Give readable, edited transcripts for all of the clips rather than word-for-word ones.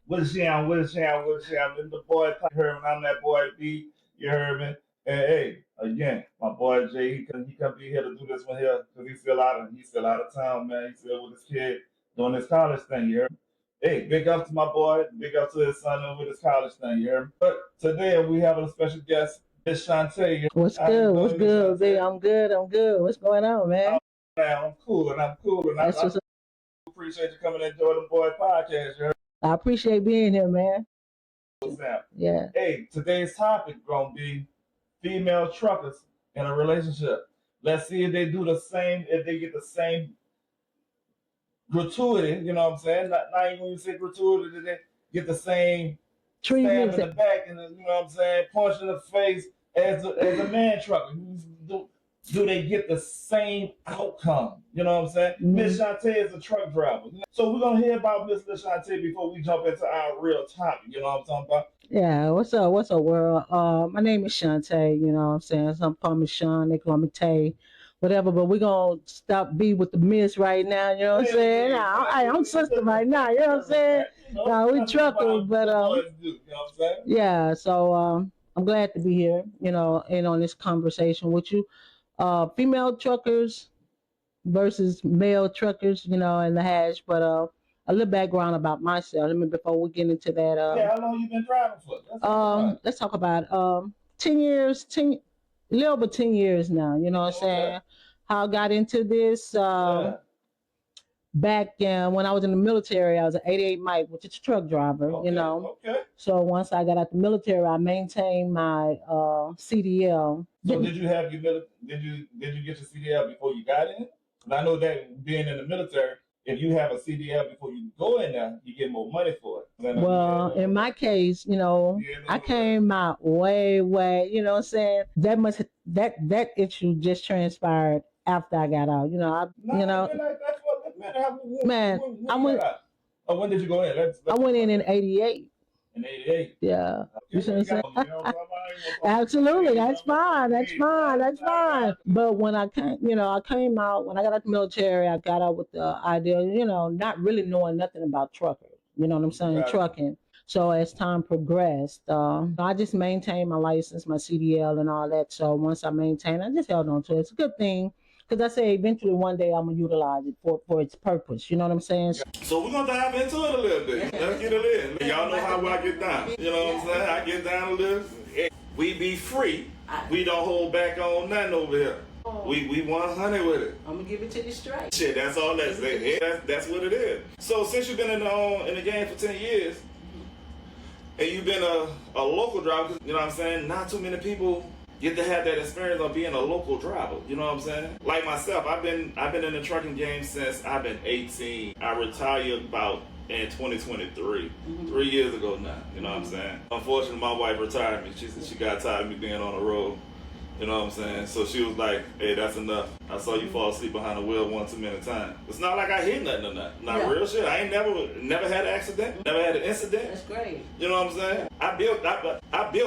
And the boy, you heard me, I'm that boy B, you heard me? And hey, again, my boy Jay, he come be here to do this one here because he's still out of town, man. He's still with his kid doing his college thing, you heard me? Hey, big up to my boy, big up to his son with his college thing, you heard me? But today we have a special guest, Miss Shantae. What's How you good? What's doing, Miss good, B? Shantae? I'm good. I'm good. What's going on, man? Man, I'm cool, and That's I just appreciate you coming and join the boy podcast, you heard I appreciate being here, man. me? Sam. Yeah. Hey, today's topic gonna be female truckers in a relationship. Let's see if they do the same, if they get the same gratuity, you know what I'm saying? Not even when you say gratuity, did they get the same stab Treatment. in the back and you know what I'm saying, punch in the face as a man trucker. Do they get the same outcome? You know what I'm saying? Miss Shantae is a truck driver. So we're gonna hear about Miss Shantae before we jump into our real topic, you know what I'm talking about? Yeah. What's up? What's up, world? My name is Shantae. You know what I'm saying? Some call me Sean. They call me Tay. Whatever. But we're gonna stop B with the miss right now. You know what I'm saying? I'm sister right now. You know what I'm saying? Nah, we truckers, but yeah. So I'm glad to be here. You know, and on this conversation with you. Female truckers versus male truckers, you know, in the hash. But a little background about myself. Let me before we get into that. Yeah, how long you been driving for? Let's talk about 10 years, a little over 10 years now. You know what I'm saying? How I got into this. Back when I was in the military, I was an 88 Mike, which is a truck driver, you know. Okay. So once I got out the military, I maintained my CDL. So did you have your did you get your CDL before you got in? 'Cause I know that being in the military, if you have a CDL before you go in there, you get more money for it. Well, in my case, you know, I came out way, you know what I'm saying? That much that issue just transpired after I got out. You know, No, you know, that's what man, I went. Oh, when did you go in? I went in '88. In '88. Yeah. You see what I'm saying? Absolutely. That's fine. That's fine. That's fine. But when I came, you know, I came out, when I got out the military, I got out with the idea, you know, not really knowing nothing about truckers. You know what I'm saying? Right. Trucking. So as time progressed, I just maintained my license, my CDL, and all that. So once I maintained, I just held on to it. It's a good thing because I say eventually one day I'm gonna utilize it for its purpose. You know what I'm saying? So we're gonna dive into it a little bit. Let's get it in. Y'all know how I get down. You know what I'm saying? I get down a little. We be free. We don't hold back on nothing over here. We 100 with it. I'm gonna give it to you straight. Shit, that's all that's that's what it is. So since you've been in the game for 10 years, and you've been a local driver, you know what I'm saying? Not too many people get to have that experience of being a local driver. You know what I'm saying? Like myself, I've been in the trucking game since I've been 18. I retired about in 2023, 3 years ago now. You know what I'm saying? Unfortunately, my wife retired me. She said she got tired of me being on the road. You know what I'm saying? So she was like, "Hey, that's enough. I saw you fall asleep behind the wheel one too many times." It's not like I hit nothing or nothing. Not real shit. I ain't never had an accident. Never had an incident. That's great. You know what I'm saying? I built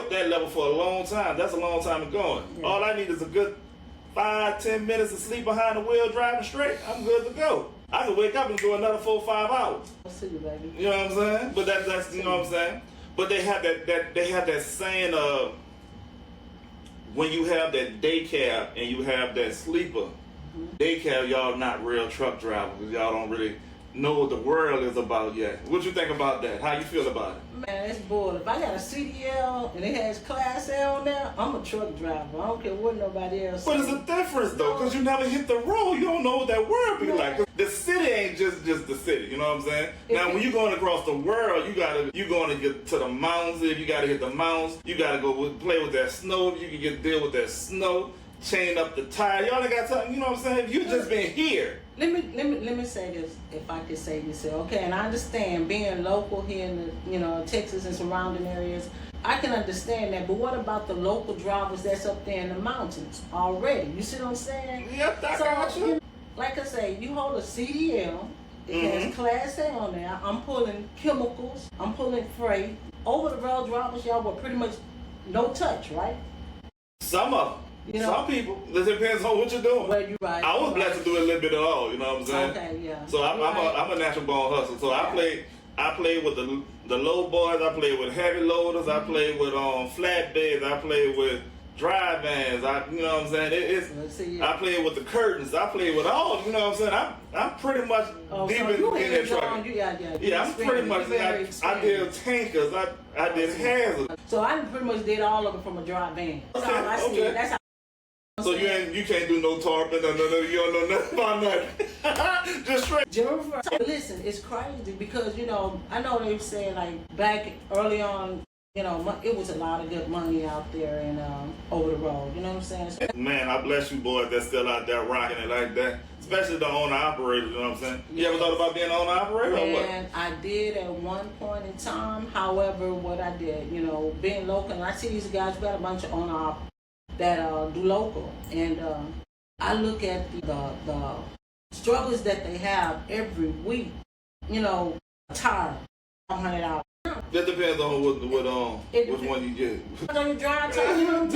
that level for a long time. That's a long time ago. Yeah. All I need is a good 5-10 minutes of sleep behind the wheel driving straight. I'm good to go. I can wake up and do another 4-5 hours. I'll see you, baby. You know what I'm saying? But that's you know what I'm saying? But they have that saying of when you have that day cab and you have that sleeper, day cab, y'all not real truck drivers because y'all don't really know what the world is about yet. What you think about that? How you feel about it? Man, it's bull. If I got a CDL and it has Class A on there, I'm a truck driver. I don't care what nobody else says. But it's a difference though, because you never hit the road. You don't know what that world be like. The city ain't just the city. You know what I'm saying? Now, when you're going across the world, you going to get to the mountains. If you got to hit the mountains, you got to go play with that snow. If you can deal with that snow, chain up the tire. Y'all ain't got time. You know what I'm saying? If you just been here. Let me say this, if I could say this. Okay, and I understand being local here in the, Texas and surrounding areas. I can understand that, but what about the local drivers that's up there in the mountains already? You see what I'm saying? Yep, I got you. Like I say, you hold a CDL, it has Class A on there. I'm pulling chemicals, I'm pulling freight. Over the road drivers, y'all were pretty much no touch, right? Some of them. Some people, it depends on what you're doing. Well, you're right. I was blessed to do a little bit of all, you know what I'm saying? Okay, yeah. So I'm a natural born hustler. So I played with the low boys. I played with heavy loaders. I played with flatbeds. I played with dry vans. You know what I'm saying? I played with the curtains. I played with all. You know what I'm saying? I'm pretty much deep in that truck. Yeah, I'm pretty much. I did tankers. I did hazards. So I pretty much did all of it from a dry van. That's how I see it. That's how. So you can't do no tarping, no, you don't know nothing about nothing. Just straight. Jennifer, listen, it's crazy because I know they said like back early on, it was a lot of good money out there and over the road. You know what I'm saying? So, man, I bless you boys that's still out there rocking it like that, especially the owner operator. You know what I'm saying? You ever thought about being an owner operator or what? And I did at one point in time. However, what I did, being local, and I see these guys got a bunch of owner operators that do local, and I look at the struggles that they have every week. Tired, $100. That depends on which one you get. On your dry time,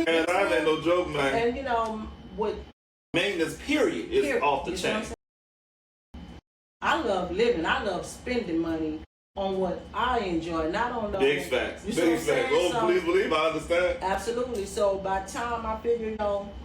and I ain't no joke, man. And what maintenance period is off the chain. I love living. I love spending money on what I enjoy, not on the big facts. Big facts. Oh, so, please believe I understand. Absolutely. So by the time I figure,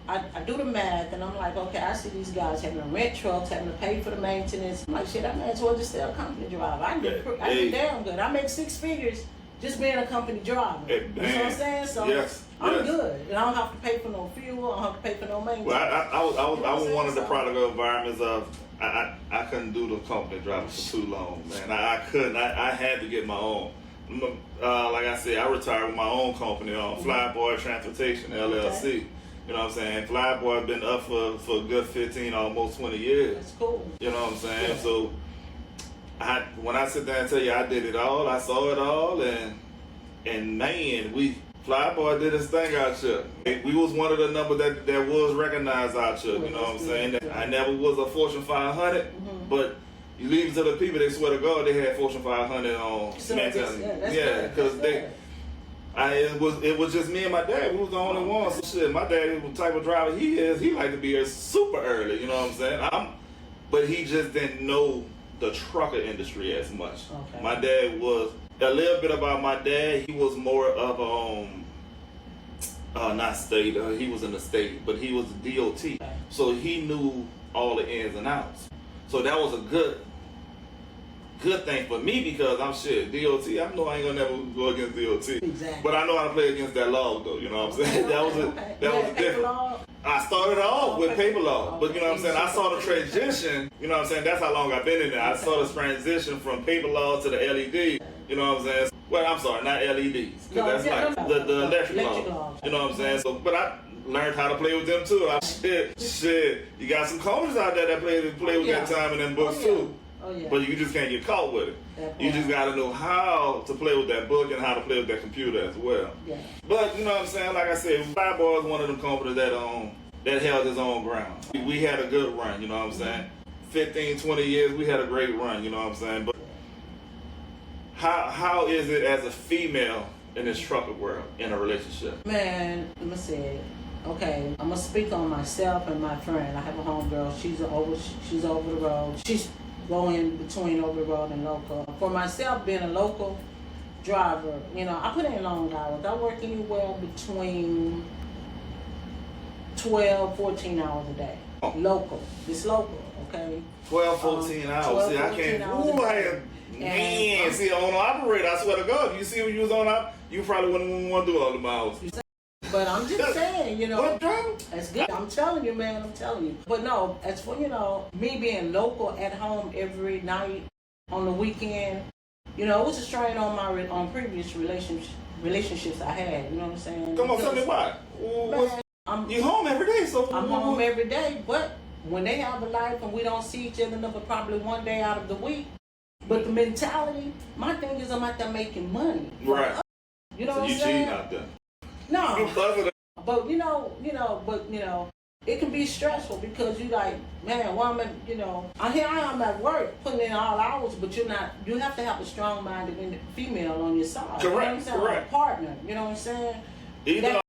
I do the math and I'm like, okay, I see these guys having to rent trucks, having to pay for the maintenance. I'm like, shit, I may as well just stay a company driver. I do damn good. I make 6 figures just being a company driver. You know what I'm saying? So yes. I'm good. And I don't have to pay for no fuel. I don't have to pay for no maintenance. Well, I was one of the product environments of I couldn't do the company driver for too long, man. I couldn't. I had to get my own. Like I said, I retired with my own company on Flyboy Transportation LLC. Okay. You know what I'm saying? Flyboy been up for a good 15, almost 20 years. That's cool. You know what I'm saying? Yeah. So when I sit there and tell you I did it all, I saw it all, and man, Flyboy did his thing out here. We was one of the numbers that was recognized out here. You know what I'm saying? I never was a Fortune 500, but you leave it to the people. They swear to God they had Fortune 500 on mentality. Yeah, because it was just me and my dad. We was the only ones. So shit, my dad, the type of driver he is, he like to be here super early. You know what I'm saying? But he just didn't know the trucker industry as much. Okay. My dad was. A little bit about my dad, he was more of not state, he was in the state, but he was DOT. So he knew all the ins and outs. So that was a good thing for me because I'm shit. DOT, I know I ain't gonna never go against DOT. Exactly. But I know how to play against that log though, you know what I'm saying? That was different. Law? I started off with paper law, but you know what I'm saying? I saw the transition, you know what I'm saying? That's how long I've been in there. I saw the transition from paper law to the LED. You know what I'm saying? Well, I'm sorry, not LEDs, because that's like the electric law. You know what I'm saying? So, but I learned how to play with them too. Shit, you got some coaches out there that play with that time in them books too. Oh, yeah. But you just can't get caught with it. You just got to know how to play with that book and how to play with that computer as well. Yeah. But you know what I'm saying? Like I said, Flyboy is one of them companies that held his own ground. We had a good run. You know what I'm saying? 15, 20 years, we had a great run. You know what I'm saying? But how is it as a female in this trucker world in a relationship? Man, let me say, okay, I'm gonna speak on myself and my friend. I have a homegirl. She's over the road. She's going between over the road and local. For myself, being a local driver, I put in long hours. I work anywhere between 12, 14 hours a day. Local. It's local, okay? 12, 14 hours. 12, see, I can't. Man, see, on operator, I swear to God, you see when you was on you probably wouldn't want to do all the miles. But I'm just saying, What driver? That's good. I'm telling you, man, I'm telling you. But no, as for, me being local at home every night on the weekend, it was a strain on previous relationships I had, you know what I'm saying? Come on, tell me why. You home every day, so I'm home every day, but when they have a life and we don't see each other but probably one day out of the week, but the mentality, my thing is I'm out there making money. Right. You know so what I'm you saying? cheating out there. No. But it can be stressful because you like, man, woman, here I am at work putting in all hours, but you have to have a strong-minded female on your side. Correct. You know what I'm saying? Correct. A partner, you know what I'm saying? That's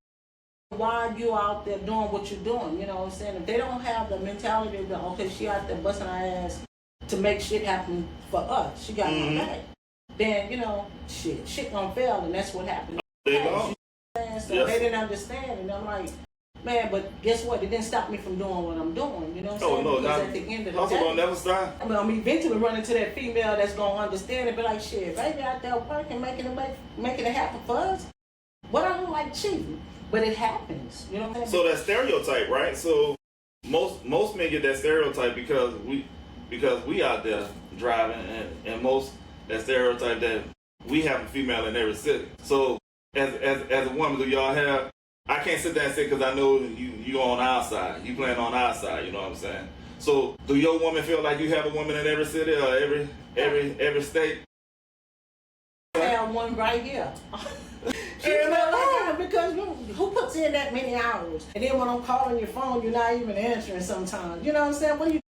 why you out there doing what you're doing, you know what I'm saying? If they don't have the mentality of, okay, she out there busting her ass to make shit happen for us, she got my back. then, you know, shit gonna fail, and that's what happened. They gone. So they didn't understand, and I'm like, man, but guess what? It didn't stop me from doing what I'm doing, you know what I'm saying? No, because at the end of the hustle day, gonna never stop. I mean, I'm eventually run into that female that's gonna understand and be like, shit, baby out there working, making it happen for us. But I don't like cheating, but it happens, you know what I'm saying? So that stereotype, right? So most men get that stereotype because we out there driving, and most that stereotype that we have a female in every city. So as a woman, do y'all have? I can't sit there and say because I know you on our side, you playing on our side. You know what I'm saying? So do your woman feel like you have a woman in every city or every state? I have one right here. Because who puts in that many hours? And then when I'm calling your phone, you're not even answering sometimes. You know what I'm saying? What are you?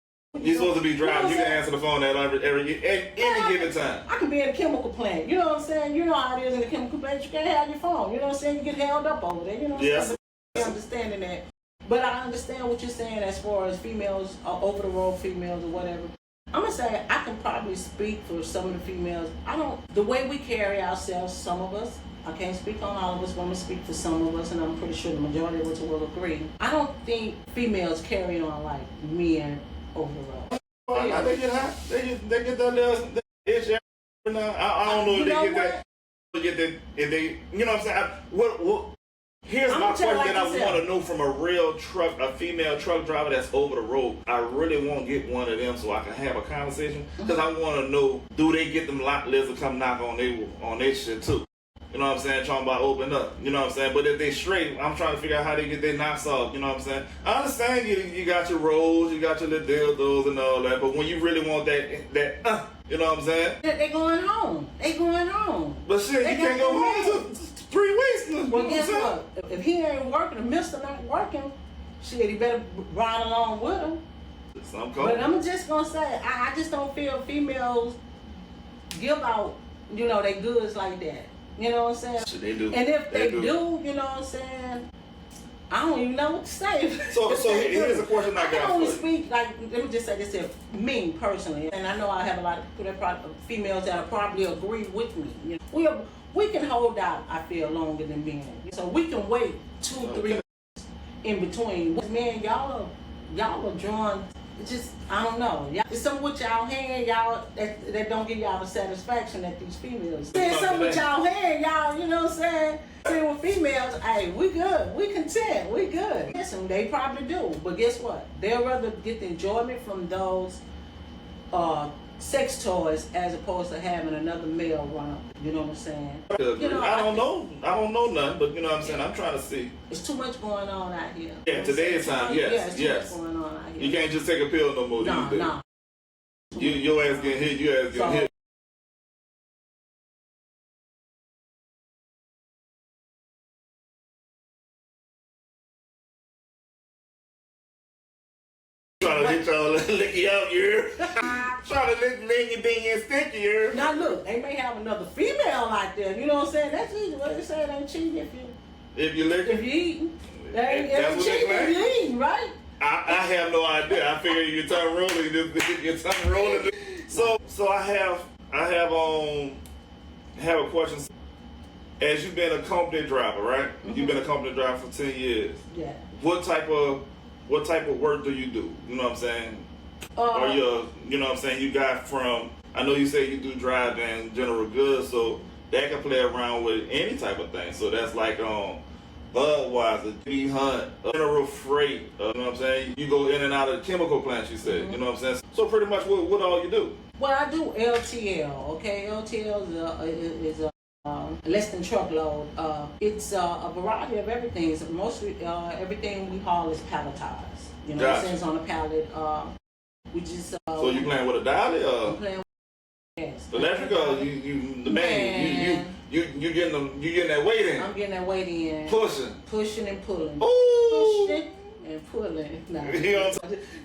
You're supposed to be driving. You can answer the phone at any given time. I can be in a chemical plant. You know what I'm saying? You know how it is in a chemical plant. You can't have your phone. You know what I'm saying? You get held up over there. You know what I'm saying? Understanding that. But I understand what you're saying as far as females, over the road females or whatever. I'm gonna say I can probably speak for some of the females. The way we carry ourselves, some of us, I can't speak on all of us, but I'm gonna speak for some of us, and I'm pretty sure the majority of us will agree. I don't think females carry on like men over the road. Oh, they get hot. They get that little itch. I don't know if they get that. If they, you know what I'm saying? What? Here's my question that I want to know from a female truck driver that's over the road. I really want to get one of them so I can have a conversation, because I want to know, do they get them lot lizards come knock on their shit too? You know what I'm saying? Talking about open up. You know what I'm saying? But if they straight, I'm trying to figure out how they get their knocks off. You know what I'm saying? I understand you got your rolls, you got your little dildos and all that, but when you really want that, you know what I'm saying? They going home. They going home. But shit, you can't go home to 3 weeks. Well, guess what? If he ain't working, the mister not working, shit, he better ride along with him. But I'm just gonna say, I just don't feel females give out, you know, they goods like that. You know what I'm saying? They do. And if they do, you know what I'm saying? I don't even know what to say. So here's a question I got. I can only speak, like, let me just say this, me personally, and I know I have a lot of people females that probably agree with me. You know, we can hold out, I feel, longer than men. So we can wait 2-3 months in between. Men, y'all are drawn. Just, I don't know. It's something with y'all hand, y'all, that don't give y'all the satisfaction that these females. There's something with y'all hand, y'all, you know what I'm saying? See, with females, hey, we good. We content. We good. Listen, they probably do. But guess what? They'll rather get the enjoyment from those sex toys as opposed to having another male run up. You know what I'm saying? You know, I don't know nothing, but you know what I'm saying? I'm trying to see. It's too much going on out here. Yeah, today's time, yes. Too much going on out here. You can't just take a pill no more. No. Your ass getting hit, your ass getting hit. Trying to hit y'all lick you out, you trying to lick you being in sticky, you Now look, they may have another female like that. You know what I'm saying? That's easy. What they say, it ain't cheating if you lick it. If you eating. It ain't cheating if you eating, right? I have no idea. I figure your tongue rolling. So I have a question. As you've been a company driver, right? Mm-hmm. You've been a company driver for 10 years. Yeah. What type of work do you do? You know what I'm saying? Or you know what I'm saying? You got from, I know you say you do drive and general goods, so that can play around with any type of thing. So that's like Budweiser, D Hunt, general freight. You know what I'm saying? You go in and out of the chemical plants, you said. Mm-hmm. You know what I'm saying? So pretty much what all you do? Well, I do LTL, okay? LTL is a less than truckload. It's a variety of everything. It's mostly everything we haul is palletized. You know, it says on the pallet. We just. So you playing with a dolly or? I'm playing with, yes. Electrical, you getting that weight in. I'm getting that weight in. Pushing and pulling. Ooh. Pushing and pulling.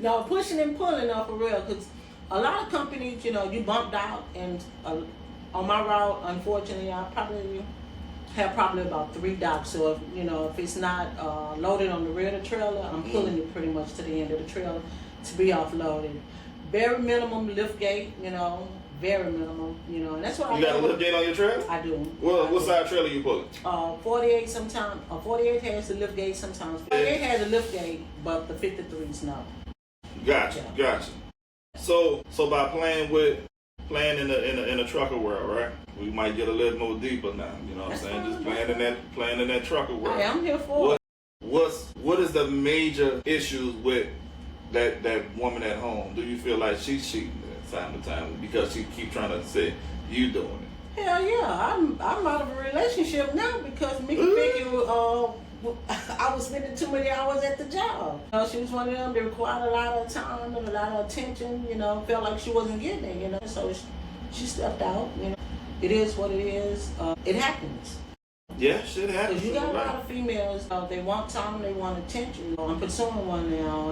No, pushing and pulling for real. Cause a lot of companies, you know, you bumped out, and on my route, unfortunately, I probably have about 3 docks. So if it's not loaded on the rear of the trailer, I'm pulling it pretty much to the end of the trailer to be offloaded. Very minimum lift gate, Very minimal, you know, and that's what You got a lift gate on your trailer? I do. What side trailer you pulling? 48 sometimes. 48 has a lift gate sometimes. 48 has a lift gate, but the 53s no. Gotcha. So by playing in a trucker world, right? We might get a little more deeper now. You know what I'm saying? Just playing in that trucker world. Hey, I'm here for it. What is the major issues with that woman at home? Do you feel like she's cheating time to time because she keep trying to say you doing it? Hell yeah, I'm out of a relationship now because me thinking I was spending too many hours at the job. You know, she was one of them that required a lot of time and a lot of attention. You know, felt like she wasn't getting it. You know, so she stepped out. You know, it is what it is. It happens. Yeah, shit happens. Because you got a lot of females. They want time, they want attention. I'm pursuing one now,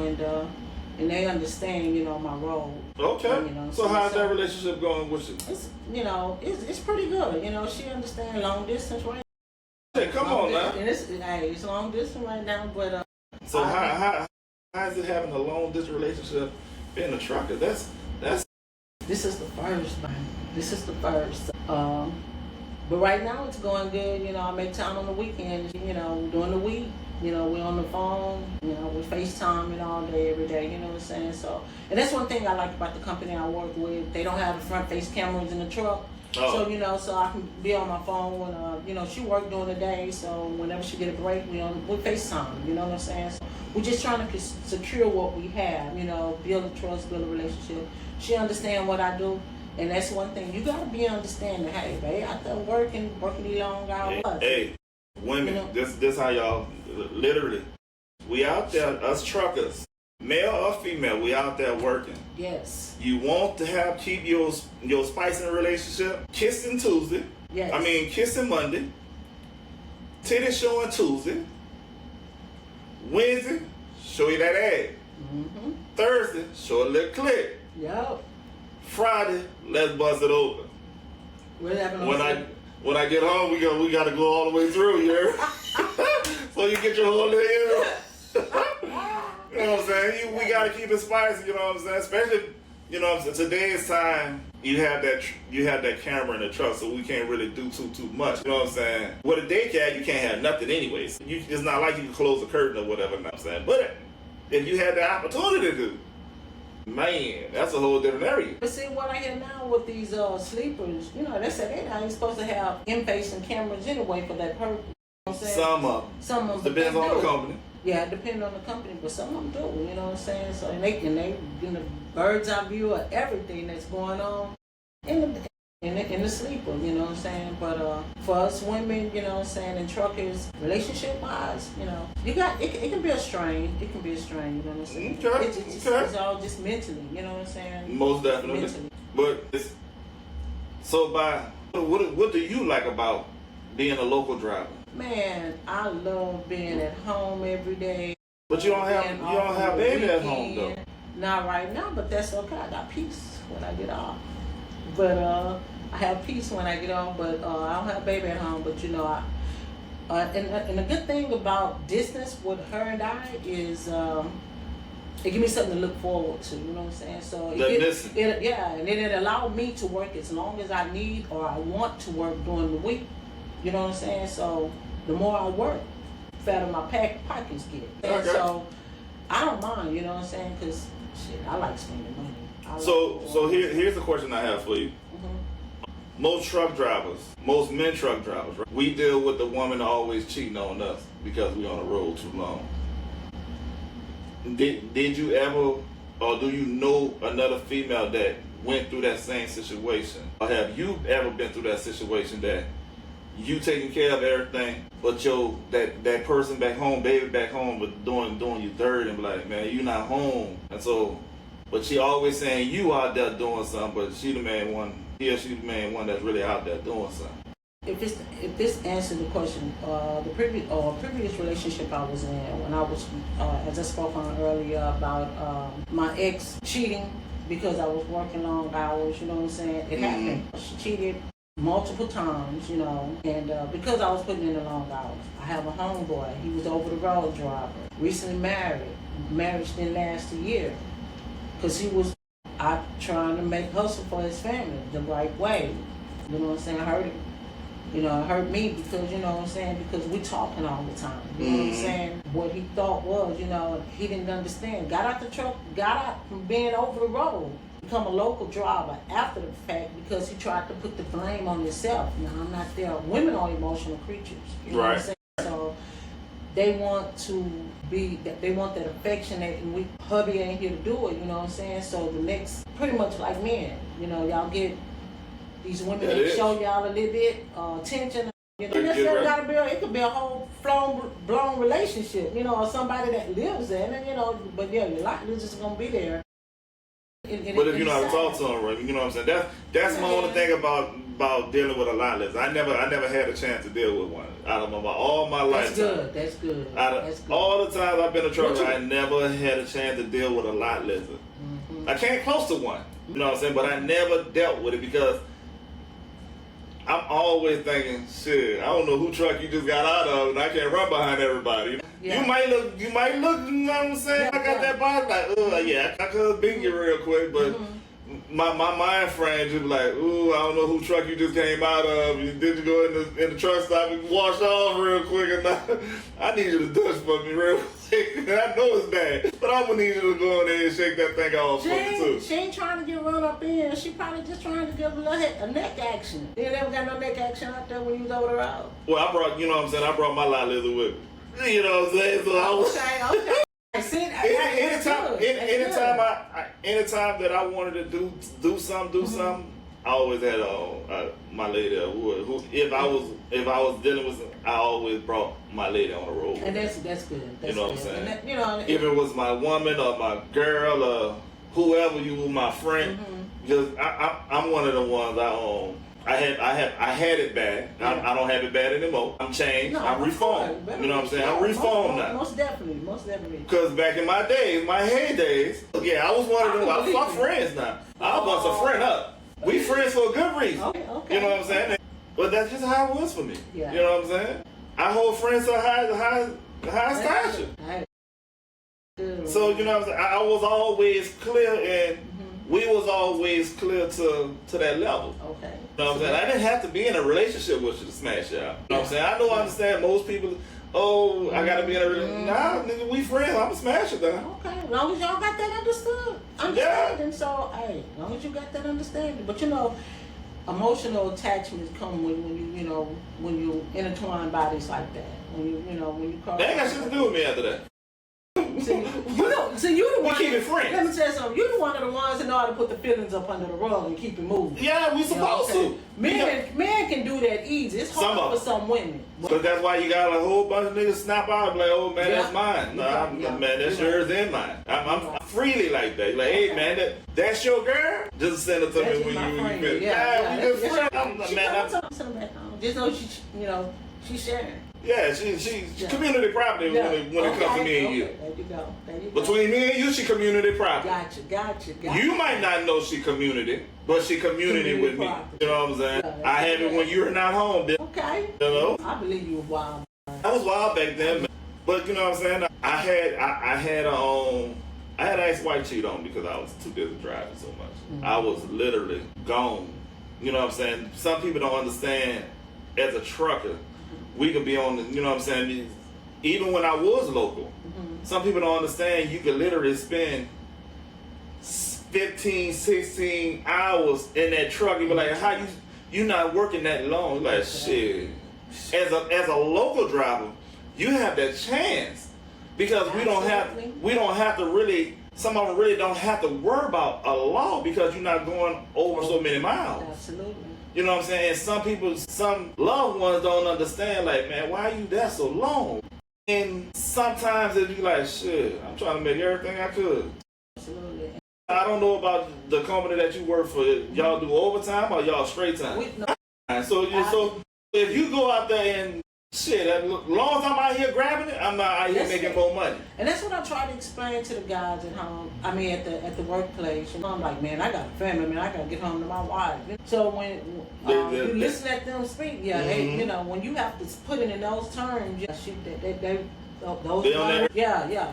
and they understand, you know, my role. Okay. You know, so how's that relationship going with you? It's, you know, it's pretty good. You know, she understands long distance right now. Hey, come on now. And it's long distance right now, but so how is it having a long distance relationship being a trucker? That's this is the first, man. This is the first. But right now it's going good. You know, I make time on the weekends. You know, during the week, you know, we're on the phone. You know, we FaceTime all day, every day. You know what I'm saying? So, and that's one thing I like about the company I work with. They don't have the front face cameras in the truck. Oh. So, you know, so I can be on my phone when, you know, she worked during the day. So whenever she get a break, we FaceTime. You know what I'm saying? So we're just trying to secure what we have. You know, build a trust, build a relationship. She understands what I do. And that's one thing. You got to be understanding. Hey, babe, out there working these long hours. Hey, women, you know? this how y'all, literally, we out there, us truckers, male or female, we out there working. Yes. You want to keep your spice in a relationship, kissing Tuesday. Yes. I mean, kissing Monday. Titty showing Tuesday. Wednesday, show you that ass. Mm-hmm. Thursday, show a little clip. Yep. Friday, let's bust it open. What happened when I get home, we got to go all the way through, you hear? So you get your whole little ear. You know what I'm saying? We got to keep it spicy, you know what I'm saying? Especially, you know what I'm saying? Today's time, you have that camera in the truck, so we can't really do too much. You know what I'm saying? With a daycare, you can't have nothing anyways. It's not like you can close the curtain or whatever, you know what I'm saying? But if you had the opportunity to, man, that's a whole different area. But see, what I hear now with these sleepers, you know, they say they're not supposed to have in-facing cameras anyway for that purpose. You know what I'm saying? Some of them depends on the company. Yeah, it depends on the company, but some of them do. You know what I'm saying? So and they get the bird's eye view of everything that's going on in the sleeper. You know what I'm saying? But for us women, you know what I'm saying, and truckers, relationship-wise, you know, you got it can be a strain. It can be a strain. You know what I'm saying? Okay. It's all just mentally. You know what I'm saying? Most definitely. Mentally. But what do you like about being a local driver? Man, I love being at home every day. But you don't have baby at home though. Not right now, but that's okay. I got peace when I get off. But I have peace when I get off. But I don't have baby at home. But you know, and the good thing about distance with her and I is it gives me something to look forward to. You know what I'm saying? So and then it allowed me to work as long as I need or I want to work during the week. You know what I'm saying? So the more I work, the fatter my pockets get. Okay. So I don't mind, you know what I'm saying? Because shit, I like spending money. So here's the question I have for you. Mm-hmm. Most truck drivers, most men truck drivers, right? We deal with the woman always cheating on us because we on the road too long. Did you ever, or do you know another female that went through that same situation? Or have you ever been through that situation that you taking care of everything, but that person back home, baby back home, but doing you dirt and be like, man, you not home. And so, but she always saying you out there doing something, but she the main one that's really out there doing something. If this answers the question, the previous relationship I was in, when I was, as I spoke on earlier about my ex cheating because I was working long hours, you know what I'm saying? It happened. She cheated multiple times, you know, and because I was putting in the long hours. I have a homeboy. He was over the road driver. Recently married. Marriage didn't last a year because I I trying to make hustle for his family the right way. You know what I'm saying? I hurt him. You know, it hurt me because, you know what I'm saying, because we talking all the time. You know what I'm saying? What he thought was, you know, he didn't understand. Got out the truck, got out from being over the road, become a local driver after the fact because he tried to put the blame on himself. Now, I'm not there. Women are emotional creatures. You know what I'm saying? So they want they want that affection, and hubby ain't here to do it, you know what I'm saying? So the next, pretty much like men, you know, y'all get these women that show y'all a little bit attention. You know, it could be a whole blown relationship, you know, or somebody that lives there, and you know, but yeah, your likelihood is just gonna be there. But if you know how to talk to them, right, you know what I'm saying? That's my only thing about dealing with a lot less. I never had a chance to deal with one out of all my life. That's good. All the times I've been a trucker, I never had a chance to deal with a lot lizard. I came close to one, you know what I'm saying? But I never dealt with it because I'm always thinking, shit, I don't know who truck you just got out of, and I can't run behind everybody. Yeah. You might look, you know what I'm saying? I got that body like, yeah, I could beat you real quick, but my mind frame just like, ooh, I don't know who truck you just came out of. Did you go in the truck stop and wash off real quick? And I need you to douche for me real quick. I know it's bad, but I'm gonna need you to go in there and shake that thing off for me too. She ain't trying to get run up in. She probably just trying to give a neck action. You never got no neck action out there when you was over the road. Well, I brought, you know what I'm saying, I brought my lot lizard with me. You know what I'm saying? So I was okay. Anytime that I wanted to do something, I always had my lady who if I was dealing with, I always brought my lady on the road. And that's good. You know what I'm saying? That, you know, if it was my woman or my girl or whoever, you were my friend, because I'm one of the ones I had it bad. Yeah. I don't have it bad anymore. I'm changed. No, I'm reformed. You know what I'm saying? I'm reformed now. Most definitely. Because back in my days, my heydays, yeah, I was one of them. I fuck friends now. I bust a friend up. We friends for a good reason. Okay. You know what I'm saying? But that's just how it was for me. Yeah. You know what I'm saying? I hold friends to high stature. So you know what I'm saying? I was always clear, and we was always clear to that level. Okay. You know what I'm saying? I didn't have to be in a relationship with you to smash you out. You know what I'm saying? I understand most people, I gotta be in a relationship. Nah, nigga, we friends. I'm a smasher though. Okay. As long as y'all got that understanding. So, hey, as long as you got that understanding. But you know, emotional attachments come when you intertwine bodies like that. When you cross. They ain't got shit to do with me after that. So you the one. We keep it friends. Let me tell you something. You're the one of the ones that know how to put the feelings up under the rug and keep it moving. Yeah, we supposed to. Men can do that easy. It's hard for some women. Because that's why you got a whole bunch of niggas snap out and like, oh man, that's mine. Man, that's yours and mine. I'm freely like that. Like, hey man, that's your girl. Just send it to me when you finish. Yeah, we just friends. Just know she's sharing. Yeah, she's community property when it comes to me and you. There you go. Between me and you, she community property. Gotcha. You might not know she community, but she community with me. You know what I'm saying? Yeah, I have it when you're not home. Okay. You know? I believe you were wild. I was wild back then, man. But you know what I'm saying? I had an ex-wife cheat on me because I was too busy driving so much. I was literally gone. You know what I'm saying? Some people don't understand as a trucker. We could be on the, you know what I'm saying, even when I was local, some people don't understand you could literally spend 15, 16 hours in that truck and be like, how you not working that long? Like, shit. As a local driver, you have that chance because we don't have to really, some of them really don't have to worry about a law because you're not going over so many miles. Absolutely. You know what I'm saying? And some loved ones don't understand, like, man, why are you there so long? And sometimes it be like, shit, I'm trying to make everything I could. Absolutely. I don't know about the company that you work for. Y'all do overtime or y'all straight time? So if you go out there and shit, as long as I'm out here grabbing it, I'm not out here making more money. And that's what I try to explain to the guys at home. I mean, at the workplace. You know, I'm like, man, I got a family, man. I got to get home to my wife. So when you listen at them speak, they, you know, when you have to put it in those terms,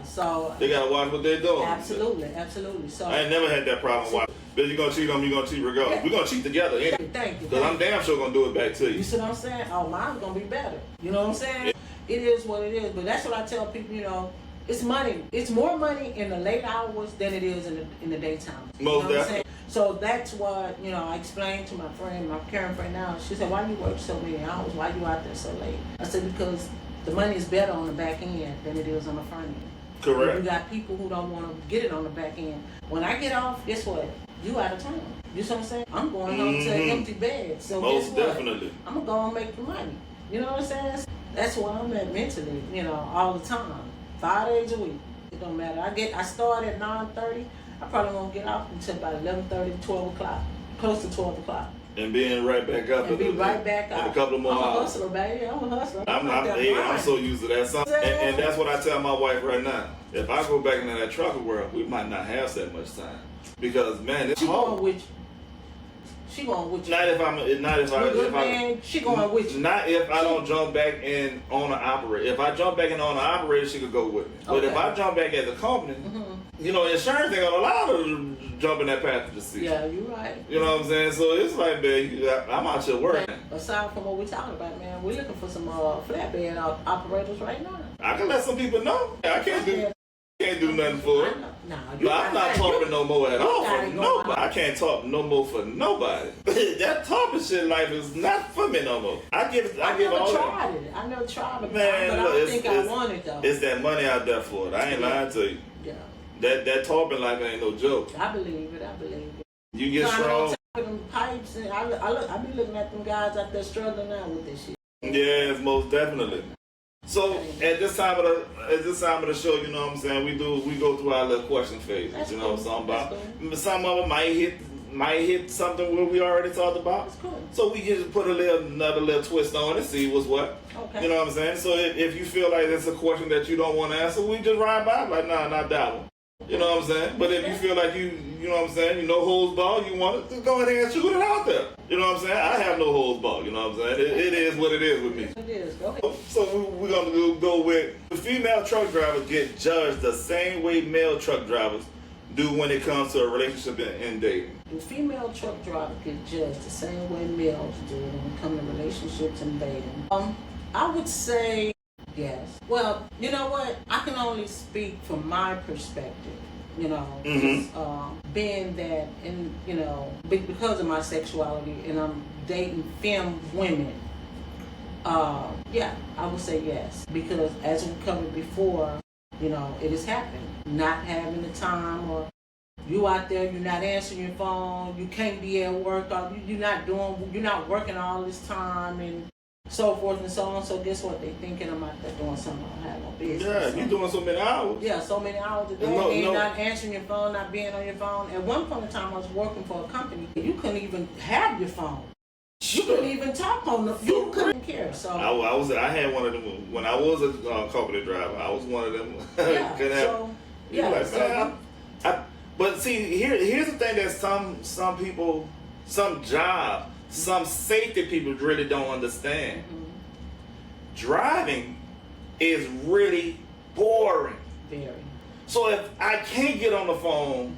So they gotta watch what they're doing. Absolutely. So I ain't never had that problem. But you're gonna cheat on me, you're gonna cheat regardless. Yeah. We're gonna cheat together, ain't it? Thank you. Because I'm damn sure gonna do it back to You you. see what I'm saying? Oh, mine's gonna be better. You know what I'm saying? It is what it is. But that's what I tell people. You know, it's money. It's more money in the late hours than it is in the daytime. You know Most what I'm definitely. saying? So that's what I explained to my friend, my current friend now. She said, "Why you work so many hours? Why you out there so late?" I said, "Because the money is better on the back end than it is on the front end." Correct. You got people who don't want to get it on the back end. When I get off, guess what? You out of town. You see what I'm saying? I'm going home to an empty bed. So Most guess what? definitely. I'm gonna go and make the money. You know what I'm saying? That's where I'm at mentally. All the time, 5 days a week. It don't matter. I start at 9:30. I probably won't get off until about 11:30, 12 o'clock, close to 12 o'clock. And being right back up. And be right back in out. a couple of more I'm a hours. hustler, baby. I'm a hustler. I'm so used to that. And that's what I tell my wife right now. If I go back into that trucker world, we might not have that much time. Because, man, it's She hard. going with you. She going with you. Not if she going with you. Not if I don't jump back in on an operator. If I jump back in on an operator, she could go with me. But if Okay. I jump back as a company, insurance ain't gonna allow her to jump in that passenger seat. Yeah, you're right. You know what I'm saying? So it's like, man, I'm out here working. Aside from what we're talking about, man, we're looking for some flatbed operators right now. I can let some people know. I can't do nothing for it. I'm not talking no more at all for nobody. I can't talk no more for nobody. That talking shit life is not for me no more. I never tried it. I never tried it, Man, but look, I don't think I want it though. It's that money out there for it. I ain't lying to you. Yeah. That talking life ain't no joke. I believe it. You get strong. Them pipes and I be looking at them guys out there struggling now with this shit. Yes, most definitely. So at this time of the show, you know what I'm saying, we go through our little question phases. That's you know cool. what I'm talking That's about. Some of them might hit something where we already talked about. That's cool. So we can just put another little twist on it, see what's what. Okay. You know what I'm saying? So if you feel like it's a question that you don't want to answer, we just ride by like, nah, not that one. You know what I'm saying? But if you feel like you know what I'm saying, you know holds ball, you want it, just go ahead and shoot it out there. You know what I'm saying? I have no holds ball, you know what I'm saying? It is what it is with me. It is. Go ahead. So we're going to go with the female truck drivers get judged the same way male truck drivers do when it comes to a relationship and dating. Do female truck drivers get judged the same way males do when it comes to relationships and dating? I would say yes. Well, you know what? I can only speak from my perspective. Being that, because of my sexuality, and I'm dating femme women. Yeah, I would say yes, because as we covered before, it has happened. Not having the time, or you out there, you're not answering your phone, you can't be at work, or you're not working all this time, and so forth and so on. So guess what? They thinking I'm out there doing something I don't have no business. Yeah, you're doing so many hours. Yeah, so many hours a day. Not answering your phone, not being on your phone. At one point in time, I was working for a company. You couldn't even have your phone. You couldn't even talk on the. You couldn't care. So I had one of them when I was a company driver. I was one of them. But see, here's the thing that some people, some jobs, some safety people really don't understand. Mm-hmm. Driving is really boring. Very. So if I can't get on the phone,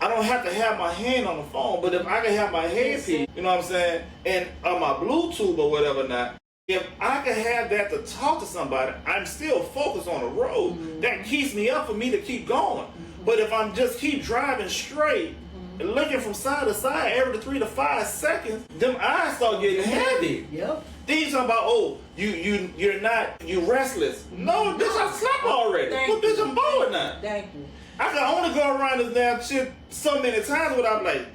I don't have to have my hand on the phone. But if I can have my headpiece, you know what I'm saying, and on my Bluetooth or whatever not, if I can have that to talk to somebody, I'm still focused on the road. Mm-hmm. That keeps me up for me to keep going. Mm-hmm. But if I'm just keep driving straight, and looking from side to side every 3 to 5 seconds, them eyes start getting heavy. Yep. Then you talking about, you're restless. No, bitch, I slept already. But bitch, I'm bored now. Thank you. I can only go around this damn shit so many times without like,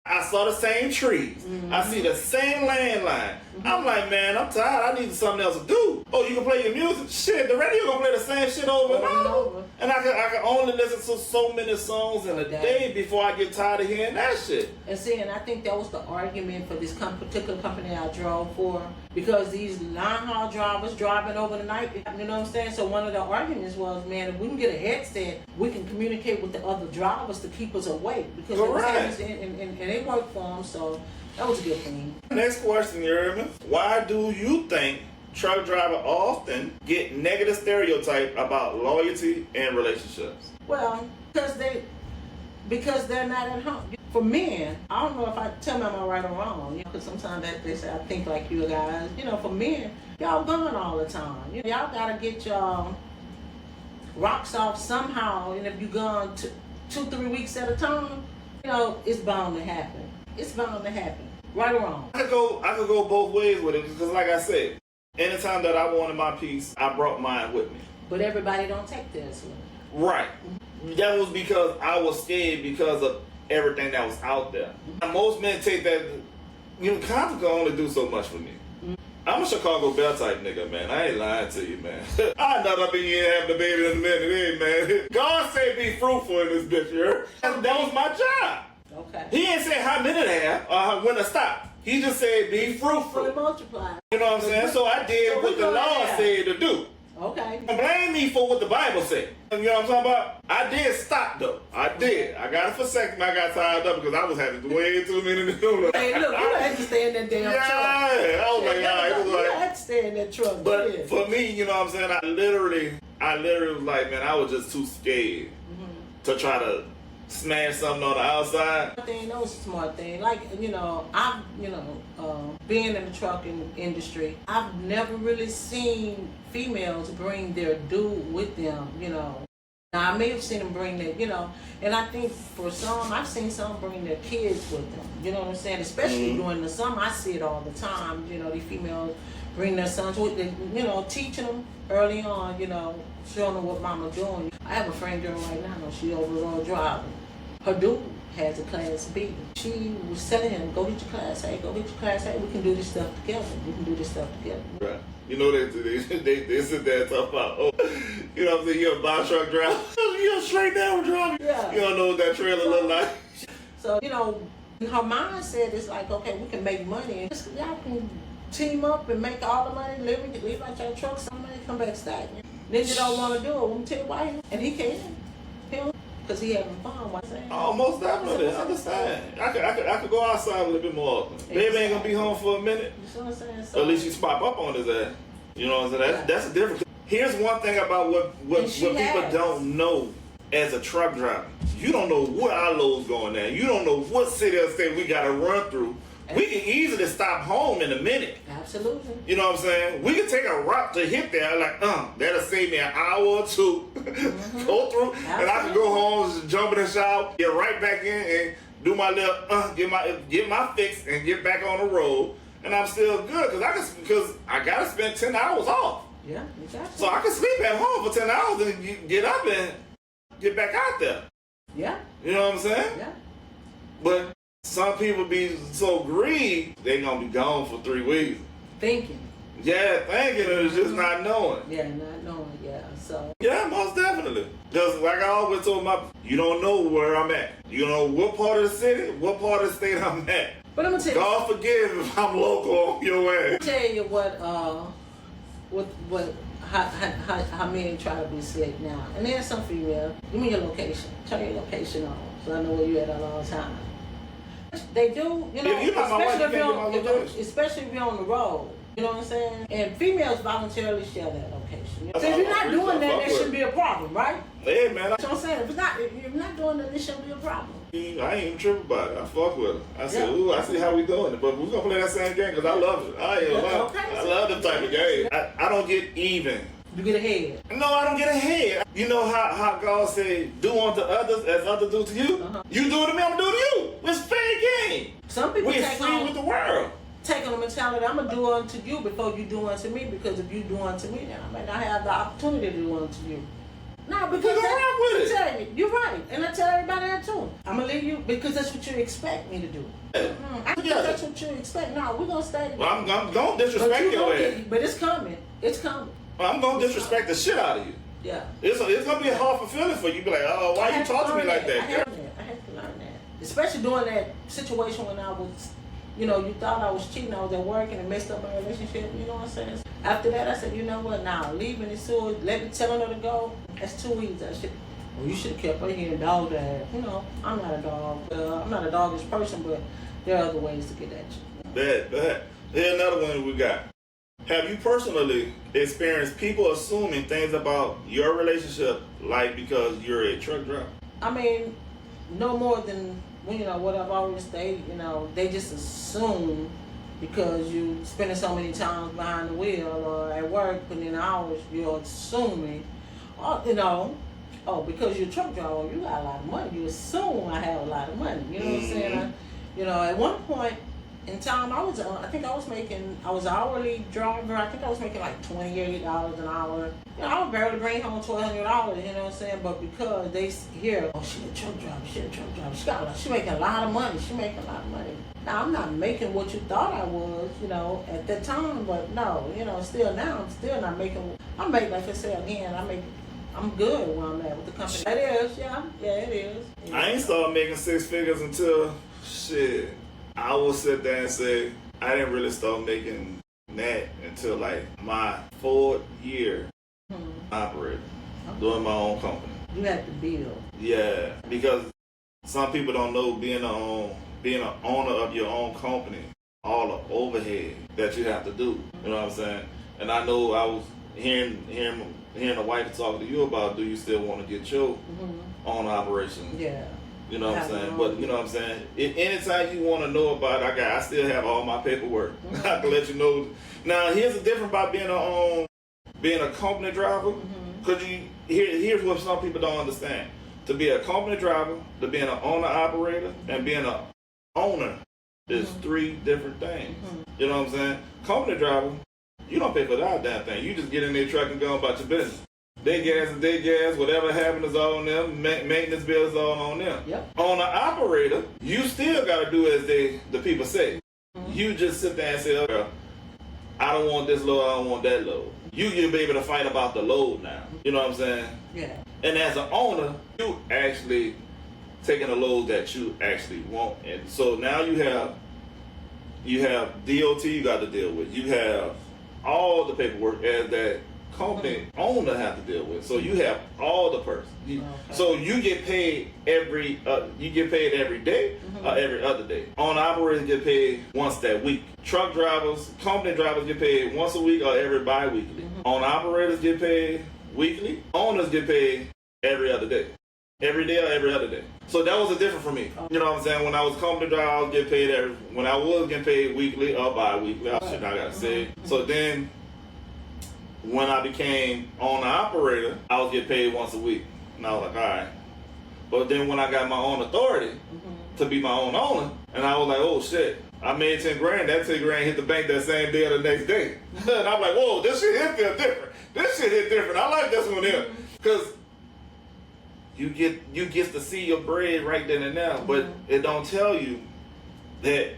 I saw the same trees. Mm-hmm. I see the same landline. Mm-hmm. I'm like, man, I'm tired. I need something else to do. Oh, you can play your music? Shit, the radio gonna play the same shit over and over. And I can only listen to so many songs in a day before I get tired of hearing that shit. And I think that was the argument for this particular company I drove for, because these line-haul drivers driving over the night, you know what I'm saying? So one of the arguments was, man, if we can get a headset, we can communicate with the other drivers to keep us awake. Because and they work for them, so that was a good thing. Next question, you heard me? Why do you think truck drivers often get negative stereotype about loyalty and relationships? Well, because Because they're not at home. For men, I don't know if I tell me am I right or wrong, because sometimes they say I think like you guys. For men, y'all gone all the time. Y'all gotta get y'all rocks off somehow, and if you gone 2-3 weeks at a time, it's bound to happen. It's bound to happen, right or wrong. I could go both ways with it, because like I said, anytime that I wanted my piece, I brought mine with me. But everybody don't take this one. Right. That was because I was scared because of everything that was out there. Most men take that, condoms can only do so much for me. I'm a Chicago Bear type nigga, man. I ain't lying to you, man. I not up in here having a baby in a minute, man. God said be fruitful in this bitch, you heard? That was my job. Okay. He ain't say how many to have or when to stop. He just said be fruitful. Fully multiply. You know what I'm saying? So I did what the Lord said to do. Okay. Don't blame me for what the Bible said. You know what I'm talking about? I did stop though. I did. I got a vasectomy. I got tied up because I was having way too many to do. Hey, look, you had to stay in that damn truck. Yeah, I was like, You had to stay in that truck. But for me, you know what I'm saying? I literally was like, man, I was just too scared to try to smash something on the outside. I think that was a smart thing. Like, I've, being in the trucking industry, I've never really seen females bring their dude with them, Now, I may have seen them bring their, and I think for some, I've seen some bring their kids with them. You know what I'm saying? Especially during the summer, I see it all the time. These females bring their sons with them, teaching them early on, showing them what mama doing. I have a friend girl right now, she over the road driving. Her dude has a class B. She was telling him, go get your class A, go get your class A. We can do this stuff together. We can do this stuff together. Right. They sit there and talk about, you know what I'm saying, you're a box truck driver. You're a straight down driver. Yeah. You don't know what that trailer look like. So, her mindset is like, okay, we can make money. Y'all can team up and make all the money, leave out your truck, some money, come back stagnant. Nigga don't want to do it. Let me tell you why. And he can't. Because he having fun. What I'm saying? Oh, most definitely. I understand. I could go outside a little bit more often. Exactly. Baby ain't gonna be home for a minute. You see what I'm saying? So, at least you pop up on his ass. You know what I'm saying? That's the difference. Here's one thing about what people don't know as a truck driver. You don't know what our load's going at. You don't know what city or state we gotta run through. We can easily stop home in a minute. Absolutely. You know what I'm saying? We can take a route to hit there, like, that'll save me an hour or two. Go through, and I can go home, just jump in the shower, get right back in, and do my little, get my fix, and get back on the road. And I'm still good, because I gotta spend 10 hours off. Yeah, exactly. So I can sleep at home for 10 hours and get up and get back out there. Yeah. You know what I'm saying? Yeah. But some people be so greedy, they gonna be gone for 3 weeks. Thinking. Yeah, thinking, and it's just not knowing. Yeah, not knowing, yeah. So. Yeah, most definitely. Because like I always told you don't know where I'm at. You don't know what part of the city, what part of the state I'm at. But I'm gonna tell you. God forgive if I'm local on your ass. I'm gonna tell you how men try to be slick now. And there's some female. Give me your location. Turn your location on, so I know where you at all the time. They do, If you're not my wife, you can't get my location. Especially if you're on the road. You know what I'm saying? And females voluntarily share that location. So if you're not doing that, there shouldn't be a problem, right? Hey, man. That's what I'm saying. If you're not doing that, there shouldn't be a problem. I ain't even tripping about it. I fuck with her. I said, ooh, I see how we doing it. But we're going to play that same game because I love it. I love them type of game. I don't get even. You get ahead. No, I don't get ahead. You know how God said, do unto others as others do to you? You do it to me, I'm going to do it to you. It's fair game. Some people We're free with the world. Take on the mentality, I'm going to do unto you before you do unto me, because if you do unto me, then I may not have the opportunity to do unto you. No, because you're right. And I tell everybody that too. I'm going to leave you because that's what you expect me to do. I think that's what you expect. No, we're going to stay. Well, I'm going to disrespect your ass. But it's coming. It's coming. Well, I'm going to disrespect the shit out of you. Yeah. It's going to be a hard fulfilling for you. Be like, oh, why you talk to me like that? I had to learn that. Especially during that situation when I was, you thought I was cheating. I was at work and it messed up my relationship. You know what I'm saying? After that, I said, you know what? Now, leaving is so, telling her to go, that's too easy. You should have kept her here and dog that. I'm not a dog. I'm not a doggish person, but there are other ways to get at you. Bad. Here's another one we got. Have you personally experienced people assuming things about your relationship, like because you're a truck driver? I mean, no more than what I've always stated. They just assume because you spending so many times behind the wheel or at work putting in hours, you're assuming, because you're a truck driver, you got a lot of money. You assume I have a lot of money. You know what I'm saying? At one point in time, I was hourly driver. I think I was making like $28 an hour. I would barely bring home $1,200. You know what I'm saying? But because they hear, oh, she a truck driver. She making a lot of money. Now I'm not making what you thought I was, at that time. But no, still now I'm still not making. I make, like I said again, I'm good where I'm at with the company. It is, yeah, it is. I ain't started making six figures until shit. I will sit there and say I didn't really start making that until like my 4th year operating, doing my own company. You had to build. Yeah, because some people don't know being an owner of your own company, all the overhead that you have to do. You know what I'm saying? And I know I was hearing the wife talk to you about, do you still want to get your own operation? Yeah. You know what I'm saying? But you know what I'm saying? Anytime you want to know about it, I still have all my paperwork. I can let you know. Now, here's the difference about being a company driver. Because here's what some people don't understand. To be a company driver, to being an owner operator, and being an owner is 3 different things. You know what I'm saying? Company driver, you don't pay for that damn thing. You just get in their truck and go about your business. Day gas, whatever happened is all on them. Maintenance bills all on them. Yep. On an operator, you still got to do as the people say. You just sit there and say, oh, I don't want this load, I don't want that load. You be able to fight about the load now. You know what I'm saying? Yeah. And as an owner, you actually taking the load that you actually want. And so now you have DOT you got to deal with. You have all the paperwork as that company owner have to deal with. So you have all the person. So you get paid every day or every other day. Owner operators get paid once that week. Truck drivers, company drivers get paid once a week or every bi-weekly. Owner operators get paid weekly. Owners get paid every other day. Every day or every other day. So that was the difference for me. You know what I'm saying? When I was company driver, I was getting paid when I was getting paid weekly or bi-weekly. I gotta say. So then when I became owner operator, I was getting paid once a week. And I was like, all right. But then when I got my own authority to be my own owner, and I was like, oh shit, I made 10 grand. That 10 grand hit the bank that same day or the next day. And I'm like, whoa, this shit hit different. This shit hit different. I like this one here. Because you get to see your bread right then and now. But it don't tell you that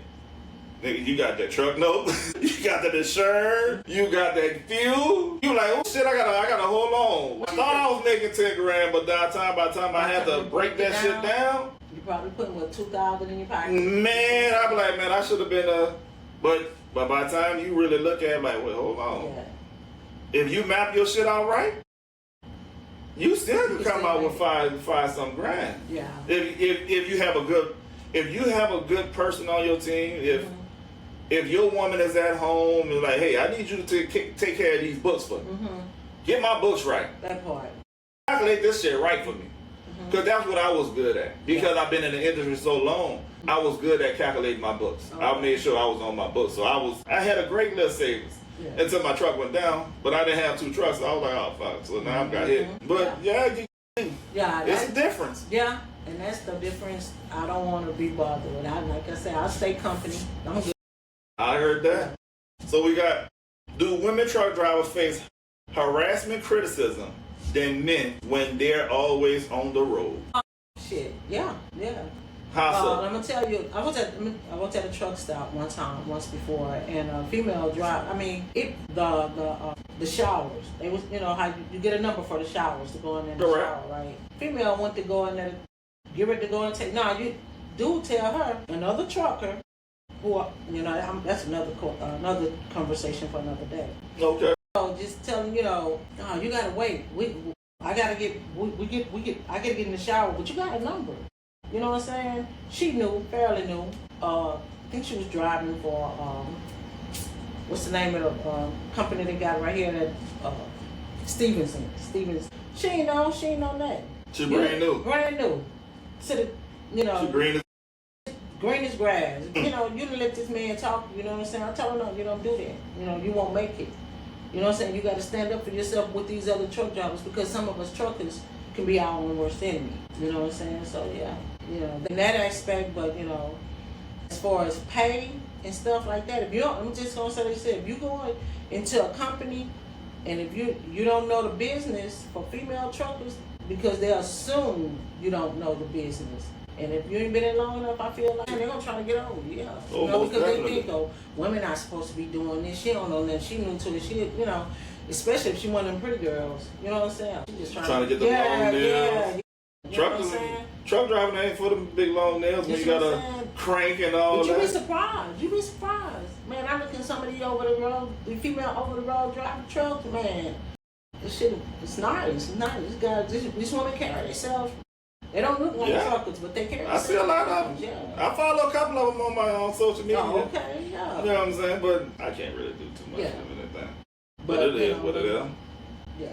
nigga, you got that truck note, you got that insurance, you got that fuel. You like, oh shit, I gotta hold on. I thought I was making 10 grand, but by the time I had to break that shit down, you probably putting $2,000 in your pocket. Man, I be like, man, I should have been but by the time you really look at it, like, wait, hold on. Yeah. If you map your shit out right, you still can come out with five some grand. Yeah. If you have a good person on your team, if your woman is at home and like, hey, I need you to take care of these books for me. Get my books right. That part. Calculate this shit right for me. Because that's what I was good at. Because I've been in the industry so long, I was good at calculating my books. I made sure I was on my books. So I had a great little savings until my truck went down. But I didn't have 2 trucks, so I was like, oh fuck. So now I've got hit. But it's a difference. Yeah. And that's the difference. I don't want to be bothered with. Like I said, I'll stay company. I'm good. I heard that. So do women truck drivers face harassment criticism than men when they're always on the road? Shit, yeah. How so? I'm gonna tell you, I was at a truck stop once before, and a female driver. I mean, the showers. They was, how you get a number for the showers to go in the shower, right? Female went to go in there, get ready to go and take. Now you do tell her another trucker. Who, that's another conversation for another day. Okay. So just tell them, oh, you gotta wait. I gotta get in the shower, but you got a number. You know what I'm saying? She knew, fairly knew. I think she was driving for what's the name of the company they got right here? That Stevens. She ain't know that. She brand new. Brand new. So you know, green as grass. You know, you done let this man talk, you know what I'm saying? I told him, no, you don't do that. You know, you won't make it. You know what I'm saying? You got to stand up for yourself with these other truck drivers, because some of us truckers can be our own worst enemy. You know what I'm saying? So, yeah, you know, in that aspect, but, you know, as far as pay and stuff like that, if you don't, I'm just going to say this, if you go into a company and if you don't know the business for female truckers, because they assume you don't know the business. And if you ain't been in long enough, I feel like they're going to try to get over you, yeah. Oh, you know, because definitely. they think, oh, women not supposed to be doing this. She don't know nothing. She new to it. She, you know, especially if she one of them pretty girls. You know what I'm saying? She just trying to get the long nails. Yeah. You know what I'm saying? Truck driving ain't for them big long nails when you got a crank and all but that. You be surprised. You be surprised. Man, I look at some of these over the road, the female over the road driving trucks, man. This shit, it's nice. It's nice. These women carry themselves. They don't look like truckers, but they carry themselves. I see a lot of them. Yeah. I follow a couple of them on my social media. Oh, okay, yeah. You know what I'm saying? But I can't really do too much of anything. But it is what it is. Yeah.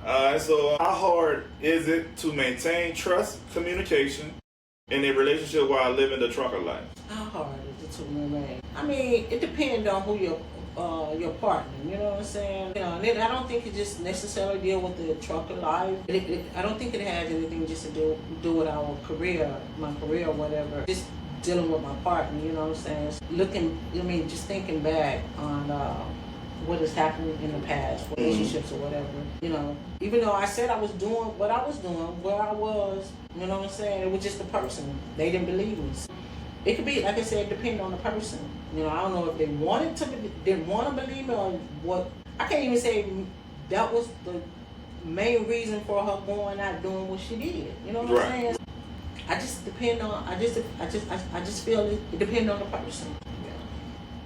Alright, so how hard is it to maintain trust, communication in a relationship while living the trucker life? How hard is it to remain? I mean, it depends on who your partner, you know what I'm saying? You know, and I don't think it just necessarily deal with the trucker life. I don't think it has anything just to do with our career, my career or whatever. Just dealing with my partner, you know what I'm saying? Just thinking back on what has happened in the past, relationships or whatever. You know, even though I said I was doing what I was doing, where I was, you know what I'm saying? It was just the person. They didn't believe me. It could be, like I said, depend on the person. You know, I don't know if they didn't want to believe me or what. I can't even say that was the main reason for her going out doing what she did. You know what I'm saying? I just feel it depends on the person.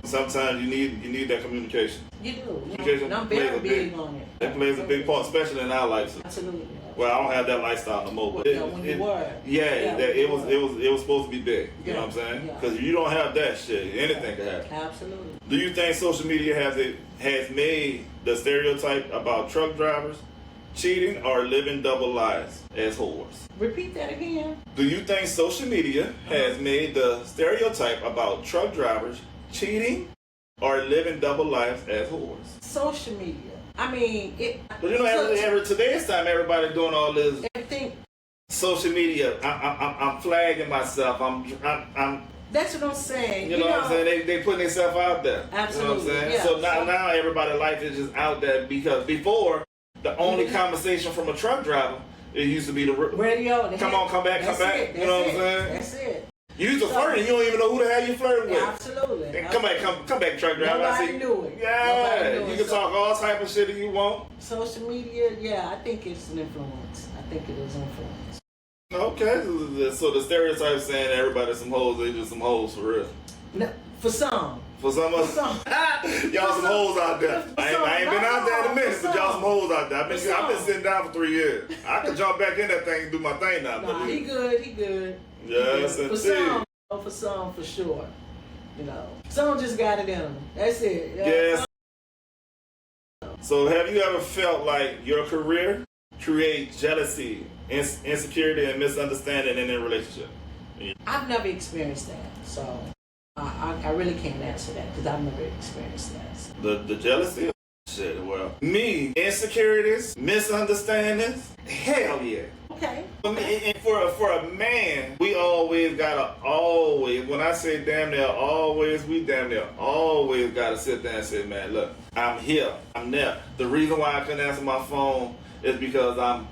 Sometimes you need that communication. You do. Communication I'm very big on it. It plays a big part, especially in our lives. Absolutely. Well, I don't have that lifestyle no more. But when you were. It was supposed to be big. You know what I'm saying? Yeah. Because if you don't have that shit, anything can happen. Absolutely. Do you think social media has made the stereotype about truck drivers cheating or living double lives as whores? Repeat that again. Do you think social media has made the stereotype about truck drivers cheating or living double lives as whores? Social media. I mean, But you know, today's time, everybody doing all this. Everything. Social media. I'm flagging myself. I'm. That's what I'm saying. You know what I'm saying? They putting themselves out there. Absolutely. You know what I'm saying? Yeah. So now everybody's life is just out there, because before the only conversation from a truck driver, it used to be the radio. Come on, come back. You know what I'm saying? That's it. You used to flirt and you don't even know who the hell you flirting with. Absolutely. Come back, truck driver. Nobody knew it. Yeah, you can talk all type of shit that you want. Social media, yeah, I think it's an influence. I think it is influence. Okay, so the stereotype saying everybody's some hoes, they just some hoes for real. No, for some. For some of y'all some hoes out there. I ain't been out there in a minute, but y'all some hoes out there. I've been sitting down for 3 years. I can jump back in that thing and do my thing now. Nah, he good. Yes, indeed. For some, for sure. You know, some just got it in them. That's it. Yes. So have you ever felt like your career creates jealousy, insecurity, and misunderstanding in a relationship? I've never experienced that, so I really can't answer that because I've never experienced that. The jealousy? Shit, well, me, insecurities, misunderstandings, hell yeah. Okay. And for a man, we always gotta when I say damn near always, we damn near always gotta sit there and say, man, look, I'm here, I'm there. The reason why I couldn't answer my phone is because I'm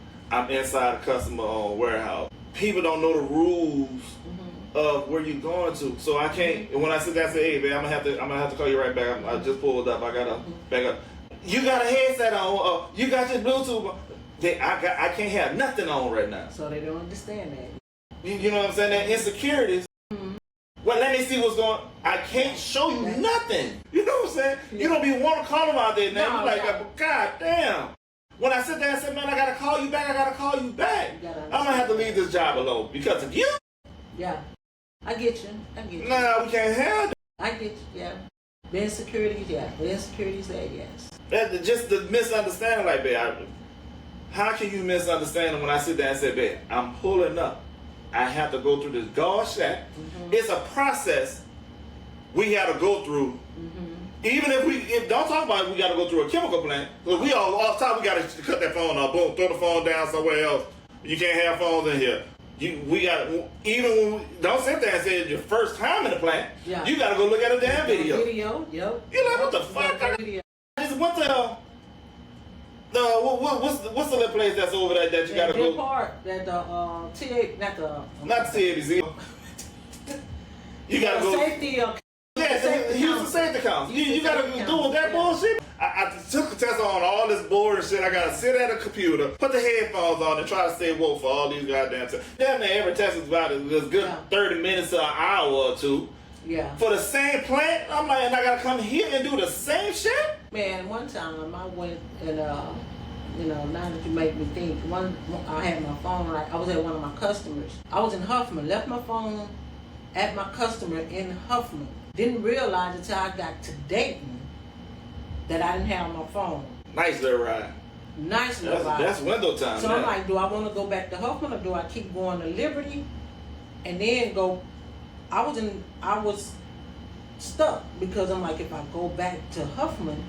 inside a customer warehouse. People don't know the rules of where you're going to, so I can't. And when I sit there and say, hey man, I'm gonna have to call you right back. I just pulled up. I gotta back up. You got a headset on. You got your Bluetooth. I can't have nothing on right now. So they don't understand that. You know what I'm saying? That insecurities. Well, let me see what's going on. I can't show you nothing. You know what I'm saying? Yeah. You don't be want to call them out there now. You're like, God damn. When I sit there and say, man, I gotta call you back. I'm gonna have to leave this job alone because of you. Yeah. I get you. Nah, we can't have that. I get you, yeah. The insecurities, yeah. The insecurities there, yes. That's just the misunderstanding, like, babe. How can you misunderstand when I sit there and say, babe, I'm pulling up. I have to go through this guard shack. It's a process we have to go through. Even if don't talk about it, we got to go through a chemical plant. Because we all the time, we got to cut that phone off. Boom, throw the phone down somewhere else. You can't have phones in here. We got even when don't sit there and say it's your first time in the plant. Yeah. You got to go look at a damn video. Yep. You're like, what the fuck? I just went to what's the little place that's over there that you got to go? Park that not TABZ. You got to go. Safety. Houston Safety Council. You got to do that bullshit. I took the test on all this boring shit. I got to sit at a computer, put the headphones on, and try to stay woke for all these goddamn tests. Damn man, every test is about a good 30 minutes to an hour or two. Yeah. For the same plant, I'm like, and I got to come here and do the same shit? Man, one time I went and, now that you make me think, I had my phone, like I was at one of my customers. I was in Huffman, left my phone at my customer in Huffman. Didn't realize until I got to Dayton that I didn't have my phone. Nice little ride. Nice little ride. That's window time. So I'm like, do I want to go back to Huffman or do I keep going to Liberty and then go? I was stuck because I'm like, if I go back to Huffman,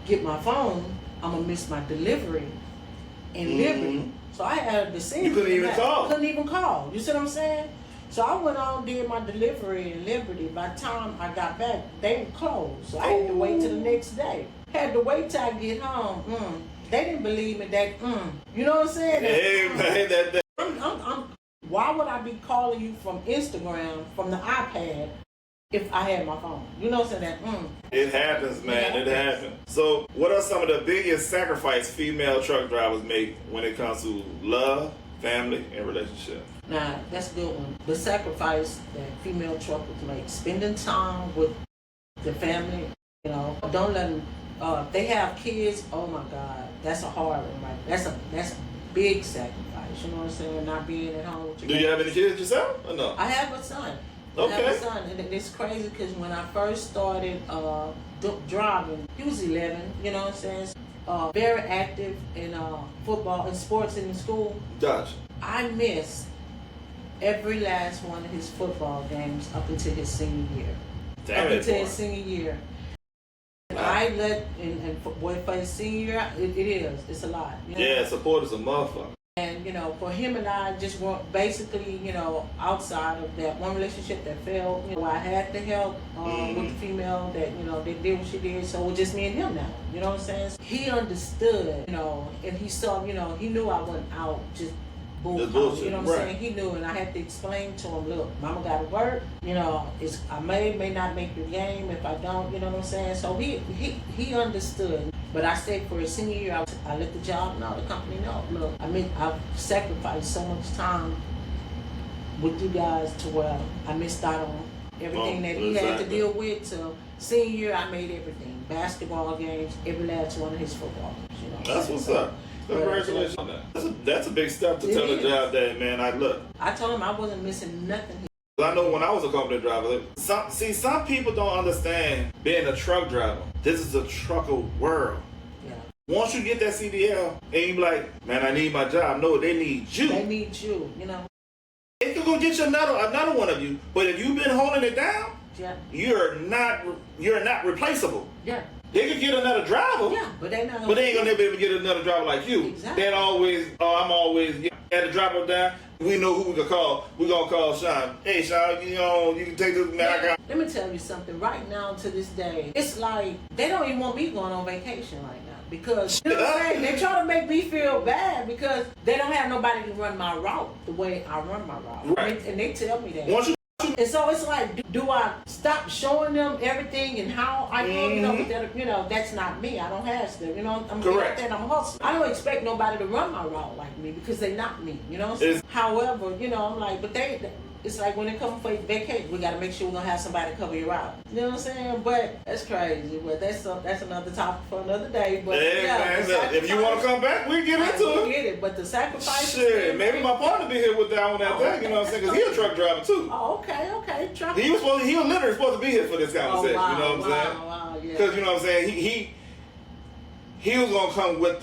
get my phone, I'm gonna miss my delivery in Liberty. So I had a decision. You couldn't even call. Couldn't even call. You see what I'm saying? So I went on, did my delivery in Liberty. By the time I got back, they were closed. So I had to wait till the next day. Had to wait till I get home. They didn't believe me that, You know what I'm saying? Hey, man, why would I be calling you from Instagram, from the iPad, if I had my phone? You know what I'm saying? It happens, man. It happens. So what are some of the biggest sacrifices female truck drivers make when it comes to love, family, and relationship? Now, that's a good one. The sacrifice that female truckers make, spending time with the family, don't let them, if they have kids, oh my God, that's a hard one, right? That's a big sacrifice, you know what I'm saying? Not being at home with your Do you have any kids yourself or no? I have a son. Okay. I have a son, and it's crazy because when I first started driving, he was 11, you know what I'm saying? Very active in football and sports in school. Gotcha. I missed every last one of his football games up until his senior year. His senior year. Wow. I let, and for his senior year, it is. It's a lot. Yeah, support is a motherfucker. And, for him and I just weren't basically, outside of that one relationship that failed, I had to help with the female that, they did what she did. So it was just me and him now. You know what I'm saying? He understood, and he saw, he knew I wasn't out just bullshit. You know what I'm saying? He knew, and I had to explain to him, look, mama got to work. I may not make the game if I don't. You know what I'm saying? So he understood. But I stayed for his senior year. I let the job know, the company know. Look, I've sacrificed so much time with you guys to where I missed out on everything that he had to deal with. So senior year, I made everything. Basketball games, every last one of his football games. That's what's up. Congratulations on that. That's a big step to tell the job that, man, I told him I wasn't missing nothing. I know when I was a company driver, some people don't understand being a truck driver. This is a trucker world. Yeah. Once you get that CDL and you be like, man, I need my job. No, they need you. They need you, They could go get you another one of you, but if you've been holding it down, you're not replaceable. Yeah. They could get another driver. Yeah, but they not. But they ain't gonna be able to get another driver like you. Exactly. I'm always at the drop of down. We know who we can call. We gonna call Sean. Hey Sean, you can take this man. Let me tell you something. Right now to this day, it's like they don't even want me going on vacation right now because you know what I'm saying. They try to make me feel bad because they don't have nobody to run my route the way I run my route. Right. And they tell me that. And so it's like, do I stop showing them everything and how I do? But that's not me. I don't have stuff. I'm correct. And I'm hustling. I don't expect nobody to run my route like me because they're not me. However, I'm like, but it's like when it comes for vacation, we got to make sure we're gonna have somebody to cover your route. You know what I'm saying? But that's crazy. But that's another topic for another day. But man, if you want to come back, we get into it. Get it. But the sacrifice. Shit, maybe my partner be here with that on that thing. You know what I'm saying? Because he's a truck driver too. Oh, okay. Truck. He was literally supposed to be here for this conversation. Wow, you know what I'm saying? Wow, yeah. Because you know what I'm saying. He was gonna come with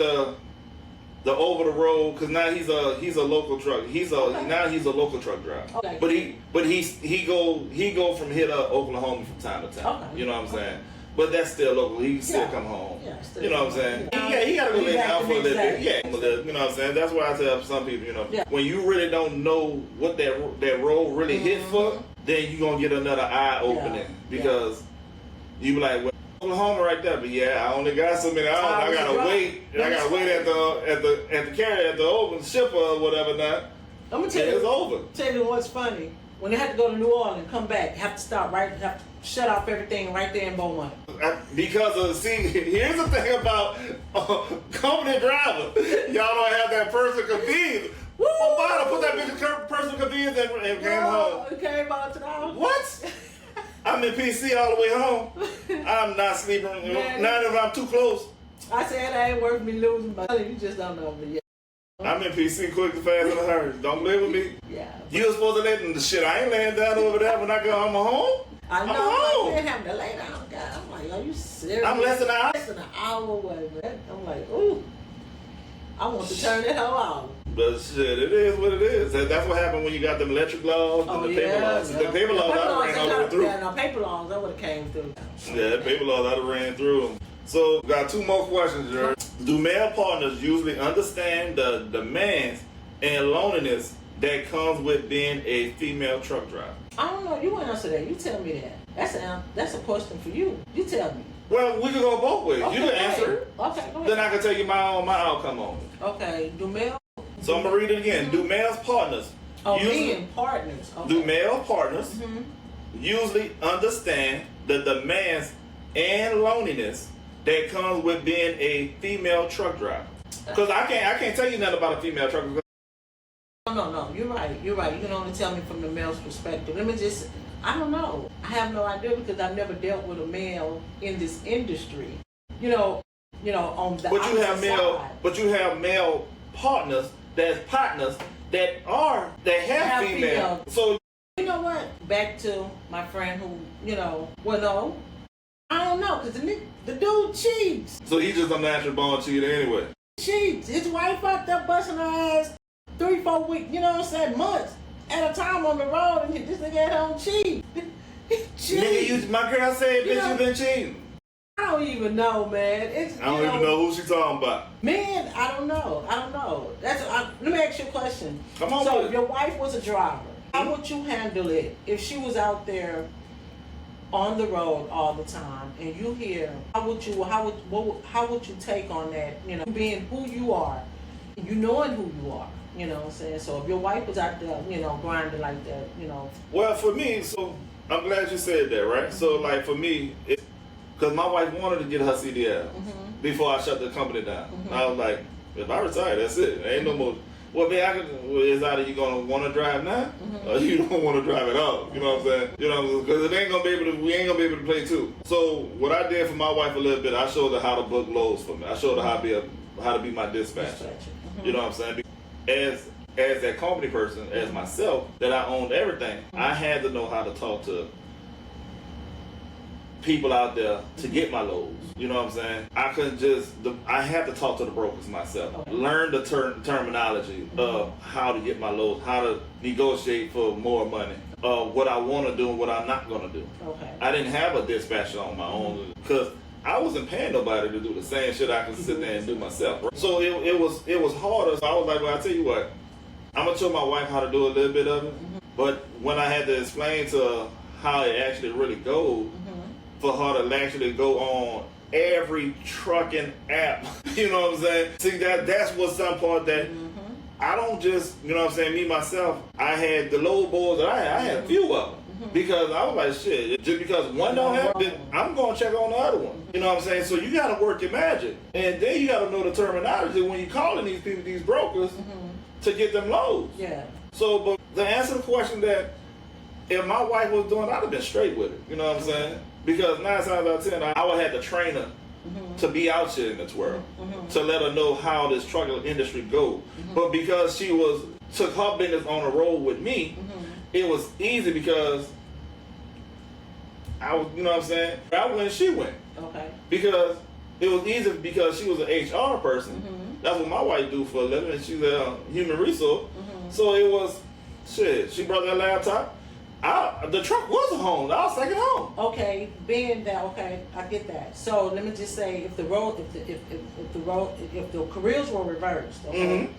the over the road, because now he's a local truck. Now he's a local truck driver. Okay. But he go from here to Oklahoma from time to time. Okay. You know what I'm saying? But that's still local. He can still come home. Yeah, still you know what I'm saying? Yeah, He gotta go lay down for a little bit. Yeah. You know what I'm saying? That's why I tell some people, when you really don't know what that road really hit for, then you're gonna get another eye opening because you be like, well, Oklahoma right there, but I only got so many hours. I gotta wait. I gotta wait at the carrier, at the open shipper or whatever. Now I'm gonna tell you, it's over. Tell you what's funny. When they have to go to New Orleans, come back, have to stop have to shut off everything right there in Beaumont. Because here's the thing about company driver. Y'all don't have that personal convenience. Oh, put that bitch in personal convenience and came home. It came out to the house. What? I'm in PC all the way home. I'm not sleeping. Man, not if I'm too close. I said it ain't worth me losing, but you just don't know me yet. I'm in PC quick and fast and hurry. Don't live with me. Yeah. You was supposed to let them the shit. I ain't laying down over there when I go. I'm home. I know. I'm home. I didn't have to lay down, God. I'm like, are you serious? I'm less than an hour. Less than an hour away, man. I'm like, ooh. I want to turn that hell out. But shit, it is what it is. That's what happened when you got them electric laws and the paper laws. The paper laws I ran all the way through. Yeah, no, paper laws, that would have came through. Yeah, paper laws I ran through. So, got two more questions, Jerry. Do male partners usually understand the demands and loneliness that comes with being a female truck driver? I don't know. You answer that. You tell me that. That's a question for you. You tell me. Well, we can go both ways. Okay, You can answer it. Okay, go ahead. Then I can tell you my outcome on it. Okay, So I'm going to read it again. Do male partners being partners. Okay. Do male partners usually understand the demands and loneliness that comes with being a female truck driver? Because I can't tell you nothing about a female truck driver. No. You're right. You can only tell me from the male's perspective. I don't know. I have no idea because I've never dealt with a male in this industry. On the But you have male partners that have female. So you know what? Back to my friend who, I don't know, because the dude cheats. So he's just a natural born cheater anyway. Cheats. His wife out there busting her ass 3-4 weeks, months at a time on the road, and this nigga at home cheat. Nigga, my girl said, bitch, you been cheating. I don't even know, man. I don't even know who she talking about. Man, I don't know. Let me ask you a question. Come on. So if your wife was a driver, how would you handle it if she was out there on the road all the time and you hear? How would you take on that? Being who you are, you knowing who you are. You know what I'm saying? So if your wife was out there, grinding like that, Well, for me, so I'm glad you said that, right? So like for me, because my wife wanted to get her CDL before I shut the company down. I was like, if I retire, that's it. Ain't no more. Well, man, it's either you gonna want to drive now, or you don't want to drive at all. You know what I'm saying? Because we ain't gonna be able to play two. So what I did for my wife a little bit, I showed her how to book loads for me. I showed her how to be my dispatcher. You know what I'm saying? As that company person, as myself, that I owned everything, I had to know how to talk to people out there to get my loads. You know what I'm saying? I couldn't I had to talk to the brokers myself. Learn the terminology of how to get my loads, how to negotiate for more money, what I want to do and what I'm not going to do. Okay. I didn't have a dispatcher on my own because I wasn't paying nobody to do the same shit I could sit there and do myself. So it was harder. So I was like, well, I tell you what, I'm going to show my wife how to do a little bit of it. But when I had to explain to her how it actually really goes, for her to actually go on every trucking app, you know what I'm saying? See, that's what's some part that I don't just, me myself, I had the load boards that I had a few of them. Because I was like, shit, just because one don't have it, I'm going to check on the other one. You know what I'm saying? So you got to work your magic. And then you got to know the terminology when you're calling these people, these brokers, to get them loads. Yeah. So, but to answer the question that if my wife was doing, I'd have been straight with it. You know what I'm saying? Because 9 times out of 10, I would have to train her to be out here in this world, to let her know how this trucking industry goes. But because she took her business on the road with me, it was easy because I was, you know what I'm saying? I went, she went. Okay. Because it was easy because she was an HR person That's what my wife do for a living, and she's a human resource. So it was, shit, she brought that laptop. The truck was a home. I was taking home. Okay, being that, okay, I get that. So let me just say, if the careers were reversed, okay,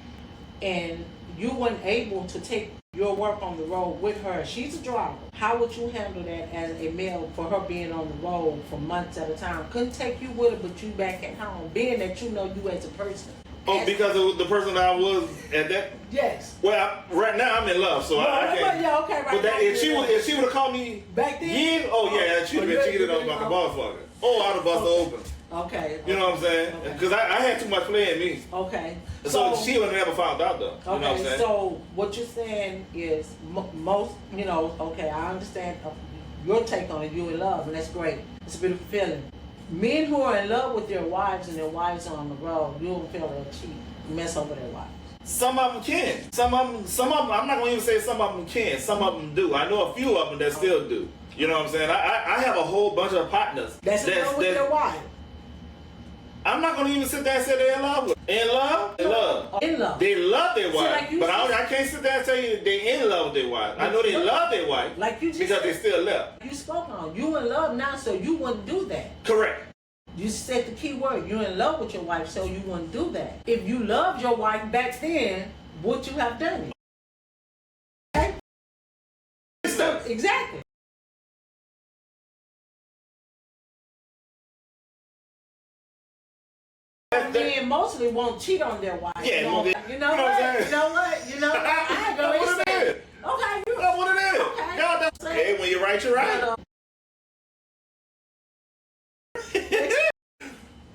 and you weren't able to take your work on the road with her, she's a driver. How would you handle that as a male for her being on the road for months at a time? Couldn't take you with her, but you back at home, being that you know you as a person. Oh, because of the person I was at that. Yes. Well, right now I'm in love, so I can't. Yeah, okay, right. But that, if she would have called me back then, she'd have been cheated on like a motherfucker. Oh, I'd have busted open. Okay. You know what I'm saying? Because I had too much play in me. Okay. So she would have never found out though. Okay. You know what I'm saying? So what you're saying is most, okay, I understand your take on it. You're in love, and that's great. It's a beautiful feeling. Men who are in love with their wives and their wives are on the road, you don't feel they'll cheat, mess over their wives. Some of them can. Some of them. I'm not gonna even say some of them can. Some of them do. I know a few of them that still do. You know what I'm saying? I have a whole bunch of partners that's in love with their wife. I'm not gonna even sit there and say they're in love with. In love? In love. In love. They love their wife. Like but I can't sit there and say they're in love with their wife. I know they love their wife. Like you just because said, they still left. You spoke on. You in love now, so you wouldn't do that. Correct. You said the key word. You're in love with your wife, so you wouldn't do that. If you loved your wife back then, would you have done it? Okay? So, exactly. Men mostly won't cheat on their wife. Yeah, you know what? You know what? I go what it is. Okay, you know what it is. Okay. Hey, when you're right, you're right.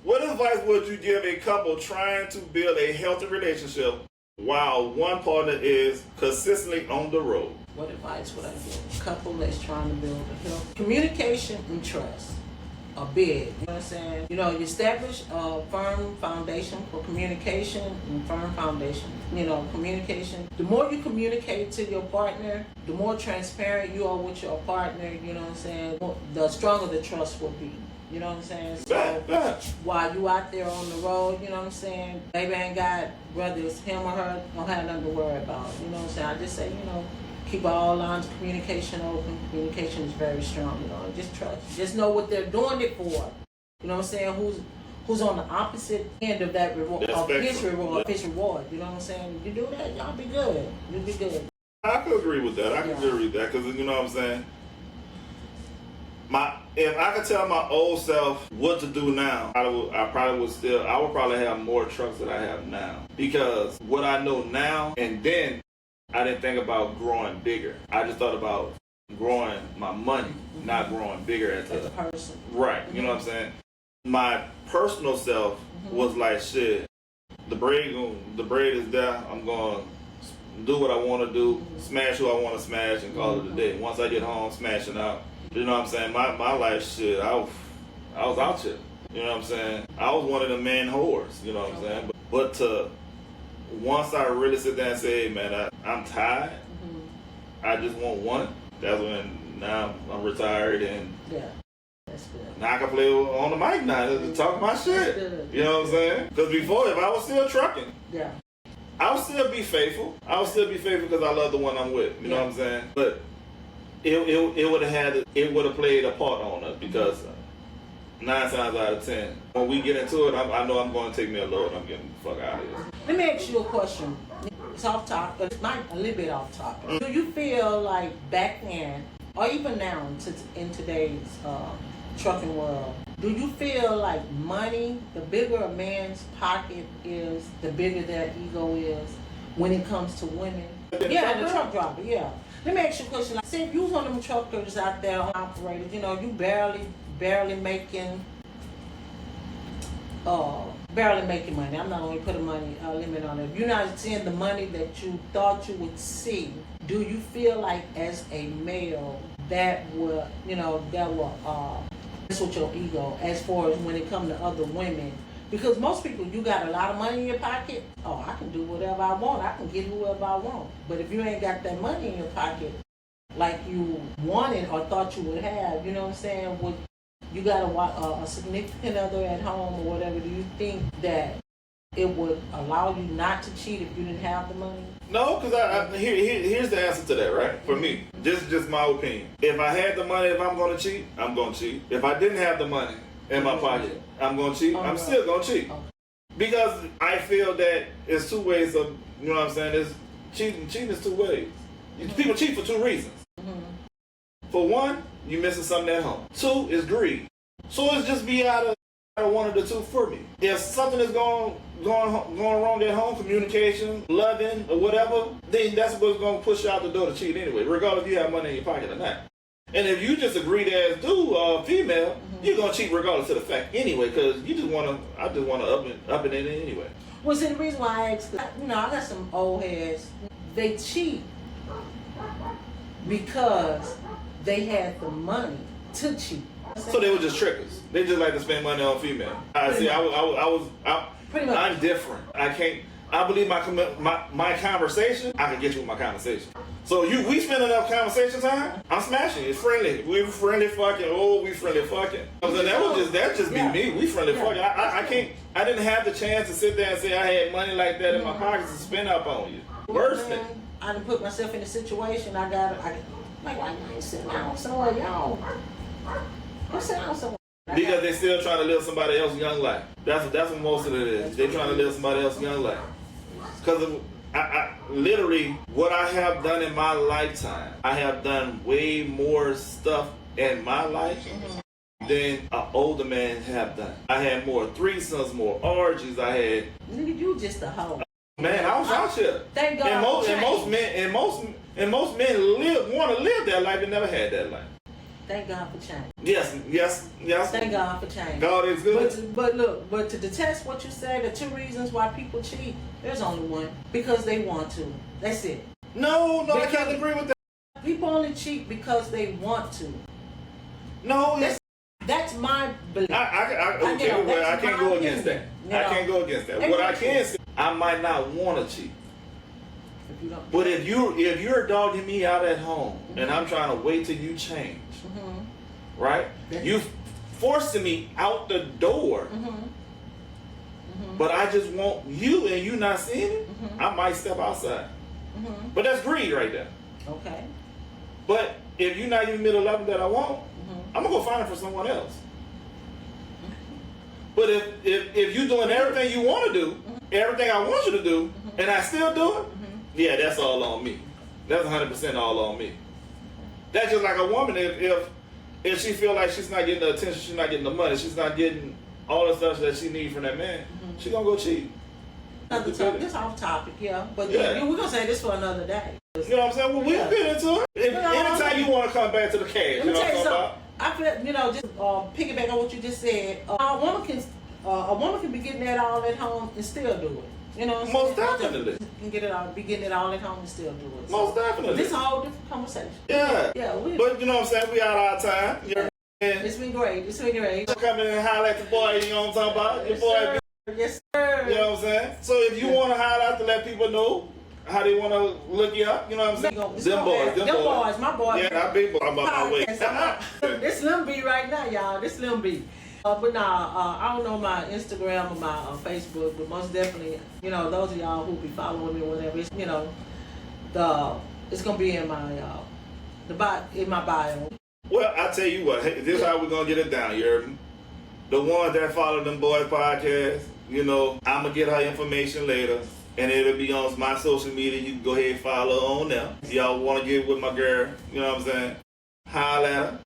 What advice would you give a couple trying to build a healthy relationship while one partner is consistently on the road? What advice would I give a couple that's trying to build a healthy communication and trust? Are big. You know what I'm saying? You establish a firm foundation for communication and firm foundation. Communication. The more you communicate to your partner, the more transparent you are with your partner, you know what I'm saying? The stronger the trust will be. You know what I'm saying? So while you out there on the road, you know what I'm saying? Baby ain't got, whether it's him or her, don't have nothing to worry about. You know what I'm saying? I just say, keep all lines of communication open. Communication is very strong, just trust. Just know what they're doing it for. You know what I'm saying? Who's on the opposite end of that reward, of his reward, you know what I'm saying? You do that, y'all be good. You'll be good. I could agree with that. I could agree with that because you know what I'm saying? If I could tell my old self what to do now, I would probably have more trucks than I have now. Because what I know now, and then I didn't think about growing bigger. I just thought about growing my money, not growing bigger as a person. Right, you know what I'm saying? My personal self was like, shit, the braid is there. I'm going to do what I want to do, smash who I want to smash, and call it a day. Once I get home, smashing out. You know what I'm saying? My life, shit, I was out here. You know what I'm saying? I was one of the man whores, you know what I'm saying? But once I really sit there and say, hey, man, I'm tired, I just want one, that's when now I'm retired and that's good. Now I can play on the mic now to talk my shit. You know what I'm saying? Because before, if I was still trucking, I would still be faithful. I would still be faithful because I love the one I'm with. You know what I'm saying? But it would have played a part on us because 9 times out of 10, when we get into it, I know I'm going to take me a load. I'm getting the fuck out of here. Let me ask you a question. It's off topic, but it's a little bit off topic. Do you feel like back then, or even now in today's trucking world, do you feel like money, the bigger a man's pocket is, the bigger their ego is when it comes to women? Yeah, the truck driver, yeah. Let me ask you a question. Like, say if you was one of them truckers out there, operators, you barely making money. I'm not going to put a money limit on it. If you're not seeing the money that you thought you would see, do you feel like as a male that will mess with your ego as far as when it comes to other women? Because most people, you got a lot of money in your pocket, I can do whatever I want. I can get whoever I want. But if you ain't got that money in your pocket like you wanted or thought you would have, you know what I'm saying, you got a significant other at home or whatever, do you think that it would allow you not to cheat if you didn't have the money? No, because here's the answer to that, right? For me, this is just my opinion. If I had the money, if I'm going to cheat, I'm going to cheat. If I didn't have the money in my pocket, I'm going to cheat. I'm still going to cheat. Because I feel that it's two ways of, you know what I'm saying, there's cheating is two ways. People cheat for two reasons. For one, you missing something at home. Two is greed. So it's just be out of one of the two for me. If something is going wrong at home, communication, loving, or whatever, then that's what's going to push you out the door to cheat anyway, regardless if you have money in your pocket or not. And if you just a greedy ass dude, female, you're gonna cheat regardless of the fact anyway, because you just wanna, I just wanna up it in anyway. Well, see, the reason why I asked, I got some old heads. They cheat because they had the money to cheat. So they were just trickers. They just like to spend money on female. I'm different. I believe my conversation, I can get you with my conversation. So we spend enough conversation time, I'm smashing. It's friendly. We friendly fucking. Oh, we friendly fucking. So that just be me. We friendly fucking. I didn't have the chance to sit there and say I had money like that in my pockets to spend up on you. Worse than. I done put myself in a situation. I ain't sitting down somewhere, y'all. I'm sitting down somewhere. Because they still trying to live somebody else's young life. That's what most of it is. They trying to live somebody else's young life. Because I literally, what I have done in my lifetime, I have done way more stuff in my life than an older man have done. I had more threesomes, more orgies. I had. Nigga, you just a hoe. Man, I was out here. Thank God. And most men want to live that life and never had that life. Thank God for change. Yes. Thank God for change. God is good. But to detest what you say, the two reasons why people cheat, there's only one. Because they want to. That's it. No, I can't agree with that. People only cheat because they want to. No, that's my belief. I can't go against that. I can't go against that. What I can say, I might not want to cheat. But if you're dogging me out at home and I'm trying to wait till you change, right? You forcing me out the door, but I just want you and you not seeing it, I might step outside. But that's greed right there. Okay. But if you're not even middle level that I want, I'm gonna go find it for someone else. But if you're doing everything you want to do, everything I want you to do, and I still do it, yeah, that's all on me. That's 100% all on me. That's just like a woman. If she feel like she's not getting the attention, she's not getting the money, she's not getting all the stuff that she needs from that man, she gonna go cheat. This off topic, yeah. But we're gonna say this for another day. You know what I'm saying? Well, we've been into it. Anytime you want to come back to the cash, you know what I'm talking about? I feel, just piggyback on what you just said. A woman can be getting that all at home and still do it. You know what I'm Most saying? definitely. Can be getting it all at home and still do it. Most definitely. This is a whole different conversation. Yeah. But you know what I'm saying? We out our time. It's been great. Come in and holler at the boy, you know what I'm talking about? Your boy. Yes, sir. You know what I'm saying? So if you want to holler out to let people know how they want to look you up, you know what I'm saying? Them boys, my boys. Yeah, I big boy. I'm about my way. This Slim B right now, y'all. This Slim B. But nah, I don't know my Instagram or my Facebook, but most definitely, those of y'all who be following me or whatever, it's, it's gonna be in my in my bio. Well, I tell you what, this is how we're gonna get it down, you heard me? The ones that follow them boys podcast, I'm gonna get her information later, and it'll be on my social media. You can go ahead and follow on there. If y'all want to get with my girl, you know what I'm saying? Holla at her.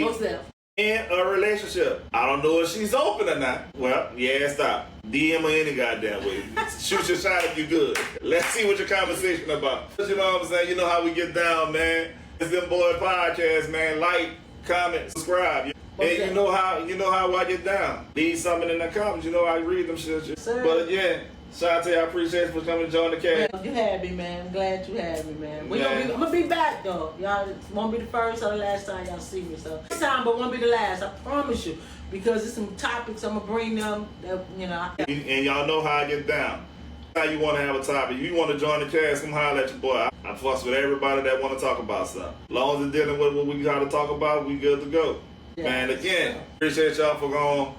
What's that? In a relationship. I don't know if she's open or not. Well, yeah, stop. DM her any goddamn way. Shoot your shot if you good. Let's see what your conversation about. You know what I'm saying? You know how we get down, man. It's them boy podcast, man. Like, comment, subscribe. And you know how I get down. Leave something in the comments. You know I read them shit. Sir. But again, Shantae, I appreciate you for coming to join the cast. You had me, man. I'm glad you had me, man. I'm gonna be back though. Y'all won't be the first or the last time y'all see me. So this time, but won't be the last. I promise you. Because there's some topics I'm gonna bring them. That, And y'all know how I get down. How you want to have a topic? If you want to join the cast, come holler at your boy. I fuss with everybody that want to talk about stuff. As long as it's dealing with what we got to talk about, we good to go. Yeah. And again, appreciate y'all for going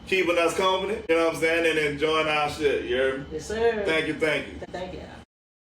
keeping us company, you know what I'm saying, and enjoying our shit. You heard me? Yes, sir. Thank you. Thank you.